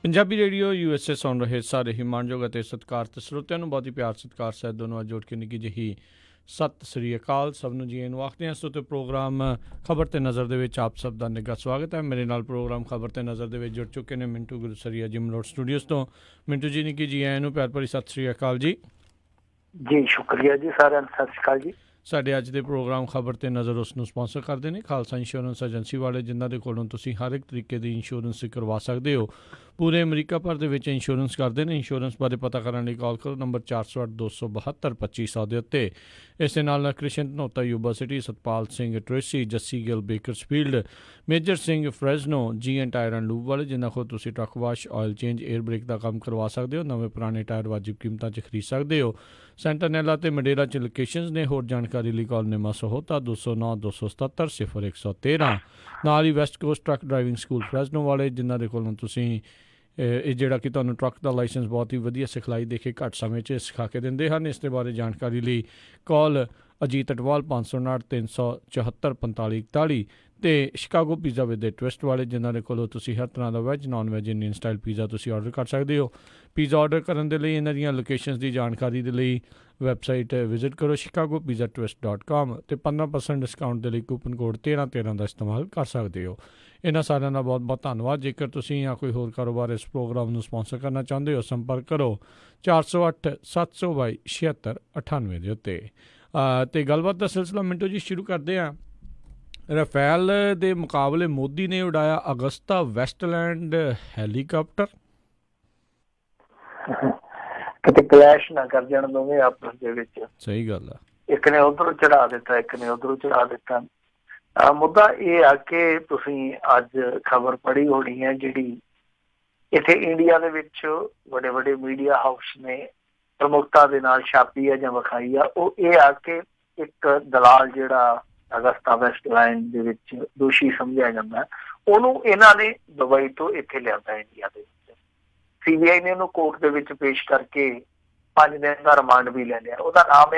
Punjabi radio USA ਸੁਣ ਰਹੇ ਸਾਰੇ ਹੀ ਮਾਣਯੋਗ ਅਤੇ ਸਤਿਕਾਰਤ ਸਰੋਤਿਆਂ ਨੂੰ ਬਹੁਤ ਹੀ ਪਿਆਰ ਸਤਿਕਾਰ ਸਹਿਤ ਦੋਨੋਂ ਜੋੜ ਕੇ ਨਿੱਕੀ ਜਿਹੀ ਸਤਿ ਸ੍ਰੀ ਅਕਾਲ। ਸਭ ਨੂੰ ਜੀ ਨੂੰ ਆਖਦੇ ਹਾਂ। ਸੋ ਤੇ ਪ੍ਰੋਗਰਾਮ ਖਬਰ ਤੇ ਨਜ਼ਰ ਦੇ ਵਿੱਚ ਆਪ ਸਭ ਦਾ ਨਿੱਘਾ ਸਵਾਗਤ ਹੈ। ਮੇਰੇ ਨਾਲ ਪ੍ਰੋਗਰਾਮ ਖਬਰ ਤੇ ਨਜ਼ਰ ਦੇ ਵਿੱਚ ਜੁੜ ਚੁੱਕੇ ਨੇ Mintu Gursaria gym road studios ਤੋਂ। ਮਿੰਟੂ ਜੀ ਨਿੱਕੀ ਜੀ ਨੂੰ ਪਿਆਰ ਭਰੀ ਸਤਿ ਸ੍ਰੀ ਅਕਾਲ ਜੀ। ਜੀ ਸ਼ੁਕਰੀਆ ਜੀ, ਸਾਰਿਆਂ ਨੂੰ ਸਤਿ ਸ਼੍ਰੀ ਅਕਾਲ ਜੀ। ਸਾਡੇ ਅੱਜ ਦੇ ਪ੍ਰੋਗਰਾਮ ਖਬਰ ਤੇ ਨਜ਼ਰ ਉਸ ਨੂੰ ਸਪਾਂਸਰ ਕਰਦੇ ਨੇ ਖਾਲਸਾ ਇੰਸ਼ੋਰੈਂਸ ਏਜੰਸੀ ਵਾਲੇ, ਜਿਨ੍ਹਾਂ ਦੇ ਕੋਲੋਂ ਤੁਸੀਂ ਹਰ ਇੱਕ ਤਰੀਕੇ ਦੀ ਇੰਸ਼ੋਰੈਂਸ ਕਰਵਾ ਸਕਦੇ ਹੋ। ਪੂਰੇ ਅਮਰੀਕਾ ਭਰ ਦੇ ਵਿੱਚ ਇੰਸ਼ੋਰੈਂਸ ਕਰਦੇ ਨੇ। ਇੰਸ਼ੋਰੈਂਸ ਬਾਰੇ ਪਤਾ ਕਰਨ ਲਈ ਕਾਲ ਕਰੋ ਨੰਬਰ 408-272-2500 ਦੇ ਉੱਤੇ। ਇਸ ਦੇ ਨਾਲ Krishan Dhanota Yuba City, Satpal Singh Tracy, Jassi Gill Bakersfield, major Singh Fresno, GN tyre and lube ਵਾਲੇ, ਜਿਨ੍ਹਾਂ ਕੋਲ ਤੁਸੀਂ truck wash, oil change, air brake ਦਾ ਕੰਮ ਕਰਵਾ ਸਕਦੇ ਹੋ। ਨਵੇਂ ਪੁਰਾਣੇ ਟਾਇਰ ਵਾਜਿਬ ਕੀਮਤਾਂ 'ਚ ਖਰੀਦ ਸਕਦੇ ਹੋ। ਸੈਂਟਰਨੈਲਾ ਅਤੇ ਮਡੇਰਾ 'ਚ ਲੋਕੇਸ਼ਨਸ ਨੇ। ਹੋਰ ਜਾਣਕਾਰੀ ਲਈ ਕਾਲ ਨੇਮਾ ਸਹੋਤਾ 209-277-0113। ਨਾਲ ਹੀ West Coast truck driving school Fresno ਵਾਲੇ, ਜਿਨ੍ਹਾਂ ਦੇ ਕੋਲੋਂ ਤੁਸੀਂ ਇਹ ਜਿਹੜਾ ਕਿ ਤੁਹਾਨੂੰ ਟਰੱਕ ਦਾ ਲਾਇਸੈਂਸ ਬਹੁਤ ਹੀ ਵਧੀਆ ਸਿਖਲਾਈ ਦੇ ਕੇ ਘੱਟ ਸਮੇਂ 'ਚ ਸਿਖਾ ਕੇ ਦਿੰਦੇ ਹਨ। ਇਸ ਦੇ ਬਾਰੇ ਜਾਣਕਾਰੀ ਲਈ ਕਾਲ ਅਜੀਤ ਅਟਵਾਲ 559-374-4541 ਅਤੇ Chicago pizza with the twist ਵਾਲੇ, ਜਿਨ੍ਹਾਂ ਦੇ ਕੋਲੋਂ ਤੁਸੀਂ ਹਰ ਤਰ੍ਹਾਂ ਦਾ veg, non veg, Indian style pizza ਤੁਸੀਂ ਆਰਡਰ ਕਰ ਸਕਦੇ ਹੋ। ਪੀਜ਼ਾ ਆਰਡਰ ਕਰਨ ਦੇ ਲਈ ਇਹਨਾਂ ਦੀਆਂ ਲੋਕੇਸ਼ਨਸ ਦੀ ਜਾਣਕਾਰੀ ਦੇ ਲਈ ਵੈਬਸਾਈਟ ਵਿਜ਼ਿਟ ਕਰੋ chicagopizzatwist.com ਅਤੇ 15% ਡਿਸਕਾਊਂਟ ਦੇ ਲਈ ਕੂਪਨ ਕੋਡ 1313 ਦਾ ਇਸਤੇਮਾਲ ਕਰ ਸਕਦੇ ਹੋ। ਇਹਨਾਂ ਸਾਰਿਆਂ ਦਾ ਬਹੁਤ ਬਹੁਤ ਧੰਨਵਾਦ। ਜੇਕਰ ਤੁਸੀਂ ਜਾਂ ਕੋਈ ਹੋਰ ਕਾਰੋਬਾਰ ਇਸ ਪ੍ਰੋਗਰਾਮ ਨੂੰ ਸਪਾਂਸਰ ਕਰਨਾ ਚਾਹੁੰਦੇ ਹੋ, ਸੰਪਰਕ ਕਰੋ 408-722-7698 ਦੇ ਉੱਤੇ। ਅਤੇ ਗੱਲਬਾਤ ਦਾ ਸਿਲਸਿਲਾ ਮਿੰਟੂ ਜੀ ਸ਼ੁਰੂ ਕਰਦੇ ਹਾਂ। ਰਾਫੇਲ ਦੇ ਮੁਕਾਬਲੇ ਮੋਦੀ ਨੇ ਉਡਾਇਆ ਅਗਸਤਾ ਵੈਸਟਲੈਂਡ ਹੈਲੀਕਾਪਟਰ। ਕਿਤੇ ਕਲੈਸ਼ ਨਾ ਕਰ ਜਾਣ ਦੋਵੇਂ ਆਪਸ ਦੇ ਵਿੱਚ। ਸਹੀ ਗੱਲ ਆ। ਇੱਕ ਨੇ ਉਧਰੋਂ ਚੜਾ ਦਿੱਤਾ, ਇੱਕ ਨੇ ਉਧਰੋਂ ਚੜਾ ਦਿੱਤਾ। ਮੁੱਦਾ ਇਹ ਆ ਕਿ ਤੁਸੀਂ ਅੱਜ ਖਬਰ ਪੜ੍ਹੀ ਹੋਣੀ ਹੈ, ਜਿਹੜੀ ਇੱਥੇ ਇੰਡੀਆ ਦੇ ਵਿੱਚ ਵੱਡੇ ਵੱਡੇ ਮੀਡੀਆ ਹਾਊਸ ਨੇ ਪ੍ਰਮੁਖਤਾ ਦੇ ਨਾਲ ਛਾਪੀ ਆ ਜਾਂ ਵਿਖਾਈ ਆ। ਉਹ ਇਹ ਆ ਕਿ ਇੱਕ ਦਲਾਲ ਜਿਹੜਾ ਅਗਸਤਾ ਵੈਸਟਲੈਂਡ ਦੇ ਵਿੱਚ ਦੋਸ਼ੀ ਸਮਝਿਆ ਜਾਂਦਾ, ਉਹਨੂੰ ਇਹਨਾਂ ਨੇ ਦੁਬਈ ਤੋਂ ਇੱਥੇ ਲਿਆਂਦਾ ਇੰਡੀਆ ਦੇ ਵਿੱਚ। CBI ਨੇ ਉਹਨੂੰ ਕੋਰਟ ਦੇ ਵਿੱਚ ਪੇਸ਼ ਕਰਕੇ 5 ਦਿਨ ਦਾ ਰਿਮਾਂਡ ਵੀ ਲੈ ਲਿਆ। ਉਹਦਾ ਨਾਮ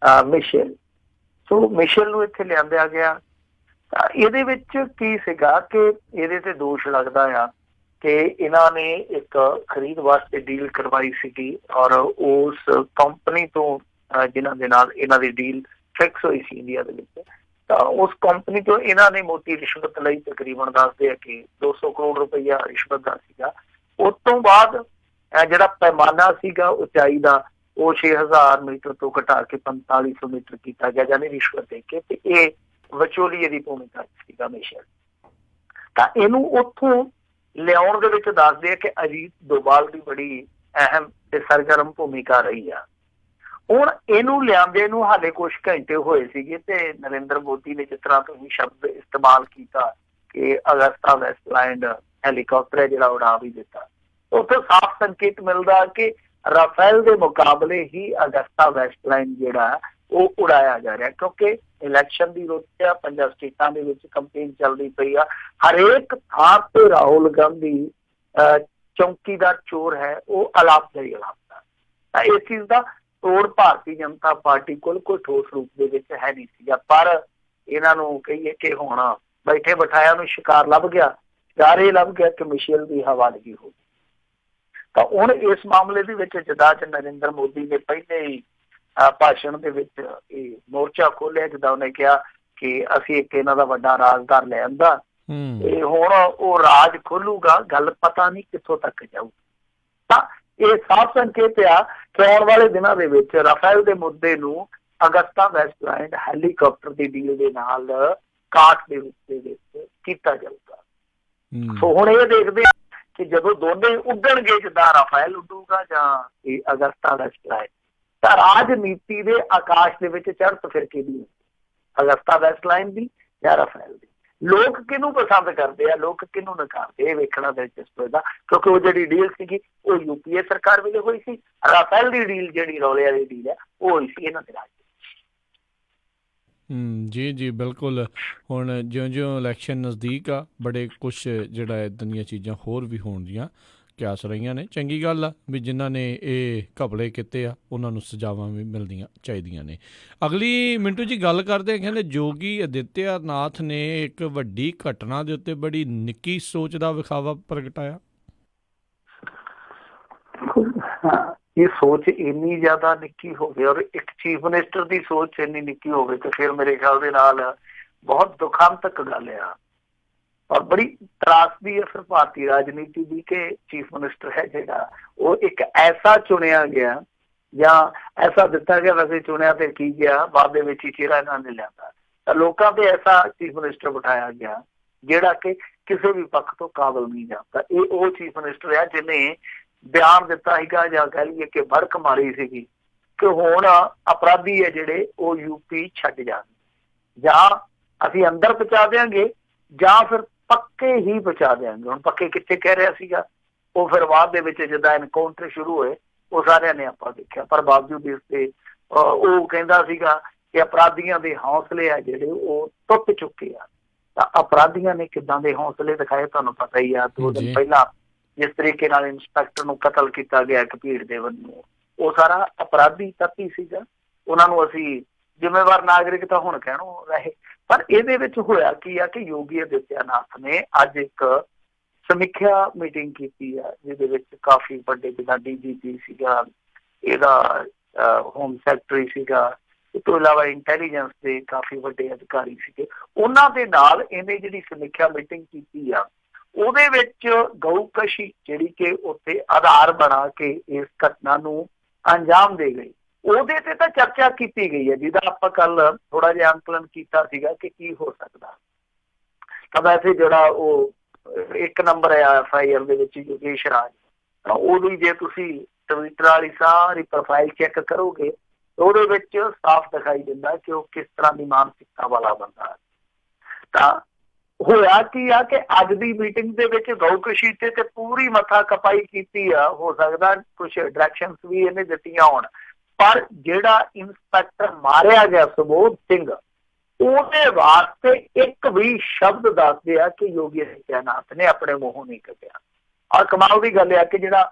ਆ ਮਿਸ਼ੇਲ। ਸੋ ਮਿਸ਼ੇਲ ਨੂੰ ਇੱਥੇ ਲਿਆਂਦਿਆ ਗਿਆ। ਇਹਦੇ ਵਿੱਚ ਕੀ ਸੀਗਾ ਕਿ ਇਹਦੇ ਤੇ ਦੋਸ਼ ਲੱਗਦਾ ਆ ਕਿ ਇਹਨਾਂ ਨੇ ਇੱਕ ਖਰੀਦ ਵਾਸਤੇ ਡੀਲ ਕਰਵਾਈ ਸੀਗੀ, ਔਰ ਉਸ ਕੰਪਨੀ ਤੋਂ ਜਿਨ੍ਹਾਂ ਦੇ ਨਾਲ ਇਹਨਾਂ ਦੀ ਡੀਲ ਫਿਕਸ ਹੋਈ ਸੀ ਇੰਡੀਆ ਦੇ ਵਿੱਚ, ਤਾਂ ਉਸ ਕੰਪਨੀ ਤੋਂ ਇਹਨਾਂ ਨੇ ਮੋਟੀ ਰਿਸ਼ਵਤ ਲਈ। ਤਕਰੀਬਨ ਦੱਸਦੇ ਆ ਕਿ 200 ਕਰੋੜ ਰੁਪਈਆ ਰਿਸ਼ਵਤ ਦਾ ਸੀਗਾ। ਉਸ ਤੋਂ ਬਾਅਦ ਜਿਹੜਾ ਪੈਮਾਨਾ ਸੀਗਾ ਉਚਾਈ ਦਾ, ਉਹ 6000 ਮੀਟਰ ਤੋਂ ਘਟਾ ਕੇ 4500 ਮੀਟਰ ਕੀਤਾ ਗਿਆ, ਯਾਨੀ ਰਿਸ਼ਵਤ ਦੇ ਕੇ। ਤੇ ਇਹ ਵਿਚੋਲੀਏ ਦੀ ਭੂਮਿਕਾ ਸੀਗਾ ਮਿਸ਼ੇਲ। ਤਾਂ ਇਹਨੂੰ ਉੱਥੋਂ ਲਿਆਉਣ ਦੇ ਵਿੱਚ ਦੱਸਦੇ ਆ ਕਿ ਅਜੀਤ ਡੋਭਾਲ ਦੀ ਬੜੀ ਅਹਿਮ ਤੇ ਸਰਗਰਮ ਭੂਮਿਕਾ ਰਹੀ ਆ। ਹੁਣ ਇਹਨੂੰ ਲਿਆਂਦੇ ਨੂੰ ਹਾਲੇ ਕੁਛ ਘੰਟੇ ਹੋਏ ਸੀਗੇ ਤੇ ਨਰਿੰਦਰ ਮੋਦੀ ਨੇ ਜਿਸ ਤਰ੍ਹਾਂ ਤੁਸੀਂ ਸ਼ਬਦ ਇਸਤੇਮਾਲ ਕੀਤਾ ਕਿ ਅਗਸਤਾ ਵੈਸਟਲੈਂਡ ਹੈਲੀਕਾਪਟਰ ਹੈ ਜਿਹੜਾ ਉਡਾ ਵੀ ਦਿੱਤਾ। ਉੱਥੇ ਸਾਫ਼ ਸੰਕੇਤ ਮਿਲਦਾ ਕਿ ਰਾਫੇਲ ਦੇ ਮੁਕਾਬਲੇ ਹੀ ਅਗਸਤਾ ਵੈਸਟਲੈਂਡ ਜਿਹੜਾ ਉਹ ਉਡਾਇਆ ਜਾ ਰਿਹਾ, ਕਿਉਂਕਿ ਇਲੈਕਸ਼ਨ ਦੀ ਰੁੱਤ ਆ। 5 ਸਟੇਟਾਂ ਦੇ ਵਿੱਚ ਕੰਪੇਨ ਚੱਲਦੀ ਪਈ ਆ। ਹਰੇਕ ਥਾਂ ਤੇ ਰਾਹੁਲ ਗਾਂਧੀ ਚੌਂਕੀਦਾਰ ਚੋਰ ਹੈ, ਉਹ ਅਲਾਪਦਾਰੀ ਅਲਾਪਦਾ। ਤਾਂ ਇਸ ਚੀਜ਼ ਦਾ ਤੋੜ ਭਾਰਤੀ ਜਨਤਾ ਪਾਰਟੀ ਕੋਲ ਕੋਈ ਠੋਸ ਰੂਪ ਦੇ ਵਿੱਚ ਹੈ ਨਹੀਂ ਸੀਗਾ। ਪਰ ਇਹਨਾਂ ਨੂੰ ਕਹੀਏ ਕਿ ਹੁਣ ਬੈਠੇ ਬਿਠਾਇਆ ਨੂੰ ਸ਼ਿਕਾਰ ਲੱਭ ਗਿਆ। ਸ਼ਿਕਾਰ ਇਹ ਲੱਭ ਗਿਆ ਕਿ ਮਿਸ਼ੇਲ ਦੀ ਹਵਾਲਗੀ ਹੋ ਗਈ। ਤਾਂ ਹੁਣ ਇਸ ਮਾਮਲੇ ਦੇ ਵਿੱਚ ਜਿੱਦਾਂ ਚ ਨਰਿੰਦਰ ਮੋਦੀ ਨੇ ਪਹਿਲੇ ਹੀ ਭਾਸ਼ਣ ਦੇ ਵਿੱਚ ਇਹ ਮੋਰਚਾ ਖੋਲਿਆ, ਜਿੱਦਾਂ ਉਹਨੇ ਕਿਹਾ ਕਿ ਅਸੀਂ ਇੱਕ ਇਹਨਾਂ ਦਾ ਵੱਡਾ ਰਾਜਦਾਰ ਲੈ ਆਂਦਾ ਤੇ ਹੁਣ ਉਹ ਰਾਜ ਖੋਲੂਗਾ। ਗੱਲ ਪਤਾ ਨਹੀਂ ਕਿੱਥੋਂ ਤੱਕ ਜਾਊ। ਤਾਂ ਇਹ ਸਾਫ਼ ਸੰਕੇਤ ਆ ਕਿ ਆਉਣ ਵਾਲੇ ਦਿਨਾਂ ਦੇ ਵਿੱਚ ਰਾਫੇਲ ਦੇ ਮੁੱਦੇ ਨੂੰ ਅਗਸਤਾ ਵੈਸਟਲੈਂਡ ਹੈਲੀਕਾਪਟਰ ਦੀ ਡੀਲ ਦੇ ਨਾਲ ਕਾਟ ਦੇ ਵਿੱਚ ਕੀਤਾ ਜਾਊਗਾ। ਸੋ ਹੁਣ ਇਹ ਦੇਖਦੇ ਆ ਕਿ ਜਦੋਂ ਦੋਨੇ ਉੱਡਣਗੇ, ਜਿੱਦਾਂ ਰਾਫੇਲ ਉੱਡੂਗਾ ਜਾਂ ਇਹ ਅਗਸਤਾ ਵੈਸਟਲੈਂਡ, ਤਾਂ ਰਾਜਨੀਤੀ ਦੇ ਆਕਾਸ਼ ਦੇ ਵਿੱਚ ਚੜ੍ਹਤ ਫਿਰ ਕਿਹਦੀ, ਅਗਸਤਾ ਵੈਸਟਲੈਂਡ ਦੀ ਜਾਂ ਰਾਫੇਲ ਦੀ। ਲੋਕ ਕਿਹਨੂੰ ਪਸੰਦ ਕਰਦੇ ਆ, ਲੋਕ ਕਿਹਨੂੰ ਨਕਾਰਦੇ, ਇਹ ਵੇਖਣਾ ਦਿਲਚਸਪ ਹੋਏਗਾ। ਕਿਉਂਕਿ ਉਹ ਜਿਹੜੀ ਡੀਲ ਸੀਗੀ ਉਹ UPA ਸਰਕਾਰ ਵੇਲੇ ਹੋਈ ਸੀ। ਰਾਫੇਲ ਦੀ ਡੀਲ ਜਿਹੜੀ ਰੌਲੇ ਵਾਲੀ ਡੀਲ ਆ ਉਹ ਹੋਈ ਸੀ ਇਹਨਾਂ ਦੇ ਰਾਜ। ਜੀ ਜੀ ਬਿਲਕੁਲ। ਹੁਣ ਜਿਉਂ-ਜਿਉਂ ਇਲੈਕਸ਼ਨ ਨਜ਼ਦੀਕ ਆ, ਬੜੇ ਕੁਛ ਜਿਹੜਾ ਇੱਦਾਂ ਦੀਆਂ ਚੀਜ਼ਾਂ ਹੋਰ ਵੀ ਹੋਣ ਦੀਆਂ ਕਿਆਸ ਰਹੀਆਂ ਨੇ। ਚੰਗੀ ਗੱਲ ਆ ਵੀ ਜਿਨ੍ਹਾਂ ਨੇ ਇਹ ਘਪਲੇ ਕੀਤੇ ਆ ਉਹਨਾਂ ਨੂੰ ਸਜ਼ਾਵਾਂ ਵੀ ਮਿਲਦੀਆਂ ਚਾਹੀਦੀਆਂ ਨੇ। ਅਗਲੀ ਮਿੰਟੂ ਜੀ ਗੱਲ ਕਰਦੇ ਕਹਿੰਦੇ ਯੋਗੀ ਆਦਿੱਤਿਆਨਾਥ ਨੇ ਇੱਕ ਵੱਡੀ ਘਟਨਾ ਦੇ ਉੱਤੇ ਬੜੀ ਨਿੱਕੀ ਸੋਚ ਦਾ ਵਿਖਾਵਾ ਪ੍ਰਗਟਾਇਆ। ਹਾਂ, ਇਹ ਸੋਚ ਇੰਨੀ ਜ਼ਿਆਦਾ ਨਿੱਕੀ ਹੋਵੇ ਔਰ ਇੱਕ ਚੀਫ ਮਿਨਿਸਟਰ ਦੀ ਸੋਚ ਇੰਨੀ ਨਿੱਕੀ ਹੋਵੇ ਤੇ ਫਿਰ ਮੇਰੇ ਖਿਆਲ ਦੇ ਨਾਲ ਬਹੁਤ ਦੁਖਾਂਤਕ ਗੱਲ ਆ। ਔਰ ਬੜੀ ਤਰਾਸਦੀ ਹੈ ਫਿਰ ਭਾਰਤੀ ਰਾਜਨੀਤੀ ਦੀ ਕਿ ਚੀਫ ਮਿਨਿਸਟਰ ਹੈ ਜਿਹੜਾ ਉਹ ਇੱਕ ਐਸਾ ਚੁਣਿਆ ਗਿਆ ਜਾਂ ਐਸਾ ਦਿੱਤਾ ਗਿਆ, ਵੈਸੇ ਚੁਣਿਆ ਤੇ ਕੀ ਗਿਆ, ਬਾਅਦ ਦੇ ਵਿੱਚ ਹੀ ਚਿਹਰਾ ਇਹਨਾਂ ਨੇ ਲਿਆਂਦਾ ਤਾਂ ਲੋਕਾਂ ਤੇ ਐਸਾ ਚੀਫ ਮਿਨਿਸਟਰ ਬਿਠਾਇਆ ਗਿਆ ਜਿਹੜਾ ਕਿ ਕਿਸੇ ਵੀ ਪੱਖ ਤੋਂ ਕਾਬਲ ਨਹੀਂ ਜਾਂਦਾ। ਇਹ ਉਹ ਚੀਫ ਮਿਨਿਸਟਰ ਆ ਜਿਹਨੇ ਬਿਆਨ ਦਿੱਤਾ ਸੀਗਾ ਜਾਂ ਕਹਿ ਲਈਏ ਕਿ ਭੜਕ ਮਾਰੀ ਸੀਗੀ ਕਿ ਹੁਣ ਅਪਰਾਧੀ ਹੈ ਜਿਹੜੇ ਉਹ ਯੂਪੀ ਛੱਡ ਜਾਣ, ਜਾਂ ਅਸੀਂ ਅੰਦਰ ਪਹੁੰਚਾ ਦਿਆਂਗੇ ਜਾਂ ਫਿਰ ਪੱਕੇ ਹੀ ਪਹੁੰਚਾ ਦਿਆਂਗੇ। ਹੁਣ ਪੱਕੇ ਕਿੱਥੇ ਕਹਿ ਰਿਹਾ ਸੀਗਾ, ਉਹ ਫਿਰ ਬਾਅਦ ਦੇ ਵਿੱਚ ਜਿੱਦਾਂ ਐਨਕਾਊਂਟਰ ਸ਼ੁਰੂ ਹੋਏ ਉਹ ਸਾਰਿਆਂ ਨੇ ਆਪਾਂ ਦੇਖਿਆ, ਪਰ ਬਾਵਜੂਦ ਇਸ ਤੇ ਉਹ ਕਹਿੰਦਾ ਸੀਗਾ ਕਿ ਅਪਰਾਧੀਆਂ ਦੇ ਹੌਸਲੇ ਆ ਜਿਹੜੇ ਉਹ ਟੁੱਟ ਚੁੱਕੇ ਆ। ਤਾਂ ਅਪਰਾਧੀਆਂ ਨੇ ਕਿੱਦਾਂ ਦੇ ਹੌਸਲੇ ਦਿਖਾਏ ਤੁਹਾਨੂੰ ਪਤਾ ਹੀ ਆ। 2 ਦਿਨ ਪਹਿਲਾਂ ਜਿਸ ਤਰੀਕੇ ਨਾਲ ਇੰਸਪੈਕਟਰ ਨੂੰ ਕਤਲ ਕੀਤਾ ਗਿਆ ਕਪੀੜ ਦੇ ਵੱਲੋਂ, ਉਹ ਸਾਰਾ ਅਪਰਾਧੀ ਤੱਤੀ ਸੀਗਾ। ਉਹਨਾਂ ਨੂੰ ਅਸੀਂ ਜ਼ਿੰਮੇਵਾਰ ਨਾਗਰਿਕ ਤਾਂ ਹੁਣ ਕਹਿਣੋਂ ਰਹੇ, ਪਰ ਇਹਦੇ ਵਿੱਚ ਹੋਇਆ ਕੀ ਆ ਕਿ ਯੋਗੀ ਆਦਿੱਤਿਆਨਾਥ ਨੇ ਅੱਜ ਇੱਕ ਸਮੀਖਿਆ ਮੀਟਿੰਗ ਕੀਤੀ ਆ ਜਿਹਦੇ ਵਿੱਚ ਕਾਫੀ ਵੱਡੇ ਜਿੱਦਾਂ DGP ਸੀਗਾ, ਇਹਦਾ ਹੋਮ ਸੈਕਟਰੀ ਸੀਗਾ, ਇਸ ਤੋਂ ਇਲਾਵਾ ਇੰਟੈਲੀਜੈਂਸ ਦੇ ਕਾਫੀ ਵੱਡੇ ਅਧਿਕਾਰੀ ਸੀਗੇ। ਉਹਨਾਂ ਦੇ ਨਾਲ ਇਹਨੇ ਜਿਹੜੀ ਸਮੀਖਿਆ ਮੀਟਿੰਗ ਕੀਤੀ ਆ ਉਹਦੇ ਵਿੱਚ ਗਊਕਸ਼ੀ ਜਿਹੜੀ ਕਿ ਉੱਥੇ ਆਧਾਰ ਬਣਾ ਕੇ ਇਸ ਘਟਨਾ ਨੂੰ ਅੰਜਾਮ ਦੇ ਗਈ, ਉਹਦੇ ਤੇ ਤਾਂ ਚਰਚਾ ਕੀਤੀ ਗਈ ਹੈ ਜਿਹਦਾ ਆਪਾਂ ਕੱਲ ਥੋੜਾ ਜਿਹਾ ਅੰਕਲਨ ਕੀਤਾ ਸੀਗਾ ਕਿ ਕੀ ਹੋ ਸਕਦਾ। ਤਾਂ ਵੈਸੇ ਜਿਹੜਾ ਉਹ 1 ਨੰਬਰ ਹੈ FIR ਦੇ ਵਿੱਚ ਯੋਗੇਸ਼ ਰਾਜ, ਤਾਂ ਉਹਦੀ ਜੇ ਤੁਸੀਂ ਟਵਿੱਟਰ ਵਾਲੀ ਸਾਰੀ ਪ੍ਰੋਫਾਈਲ ਚੈੱਕ ਕਰੋਗੇ ਉਹਦੇ ਵਿੱਚ ਸਾਫ਼ ਦਿਖਾਈ ਦਿੰਦਾ ਕਿ ਉਹ ਕਿਸ ਤਰ੍ਹਾਂ ਦੀ ਮਾਨਸਿਕਤਾ ਵਾਲਾ ਬੰਦਾ ਹੈ। ਤਾਂ ਹੋਇਆ ਕੀ ਆ ਕਿ ਅੱਜ ਦੀ ਮੀਟਿੰਗ ਦੇ ਵਿੱਚ ਗਊਕਸ਼ੀ ਤੇ ਪੂਰੀ ਮੱਥਾ ਕਪਾਈ ਕੀਤੀ ਆ। ਹੋ ਸਕਦਾ ਕੁਛ ਡਾਇਰੈਕਸ਼ਨਸ ਵੀ ਇਹਨੇ ਦਿੱਤੀਆਂ ਹੋਣ, ਪਰ ਜਿਹੜਾ ਇੰਸਪੈਕਟਰ ਮਾਰਿਆ ਗਿਆ ਸੁਬੋਧ ਸਿੰਘ, ਉਹਦੇ ਵਾਸਤੇ ਇੱਕ ਵੀ ਸ਼ਬਦ ਦੱਸਦੇ ਆ ਕਿ ਯੋਗੀ ਆਦਿੱਤਿਆਨਾਥ ਨੇ ਆਪਣੇ ਮੂੰਹੋਂ ਨਹੀਂ ਕੱਢਿਆ। ਔਰ ਕਮਾਲ ਦੀ ਗੱਲ ਆ ਕਿ ਜਿਹੜਾ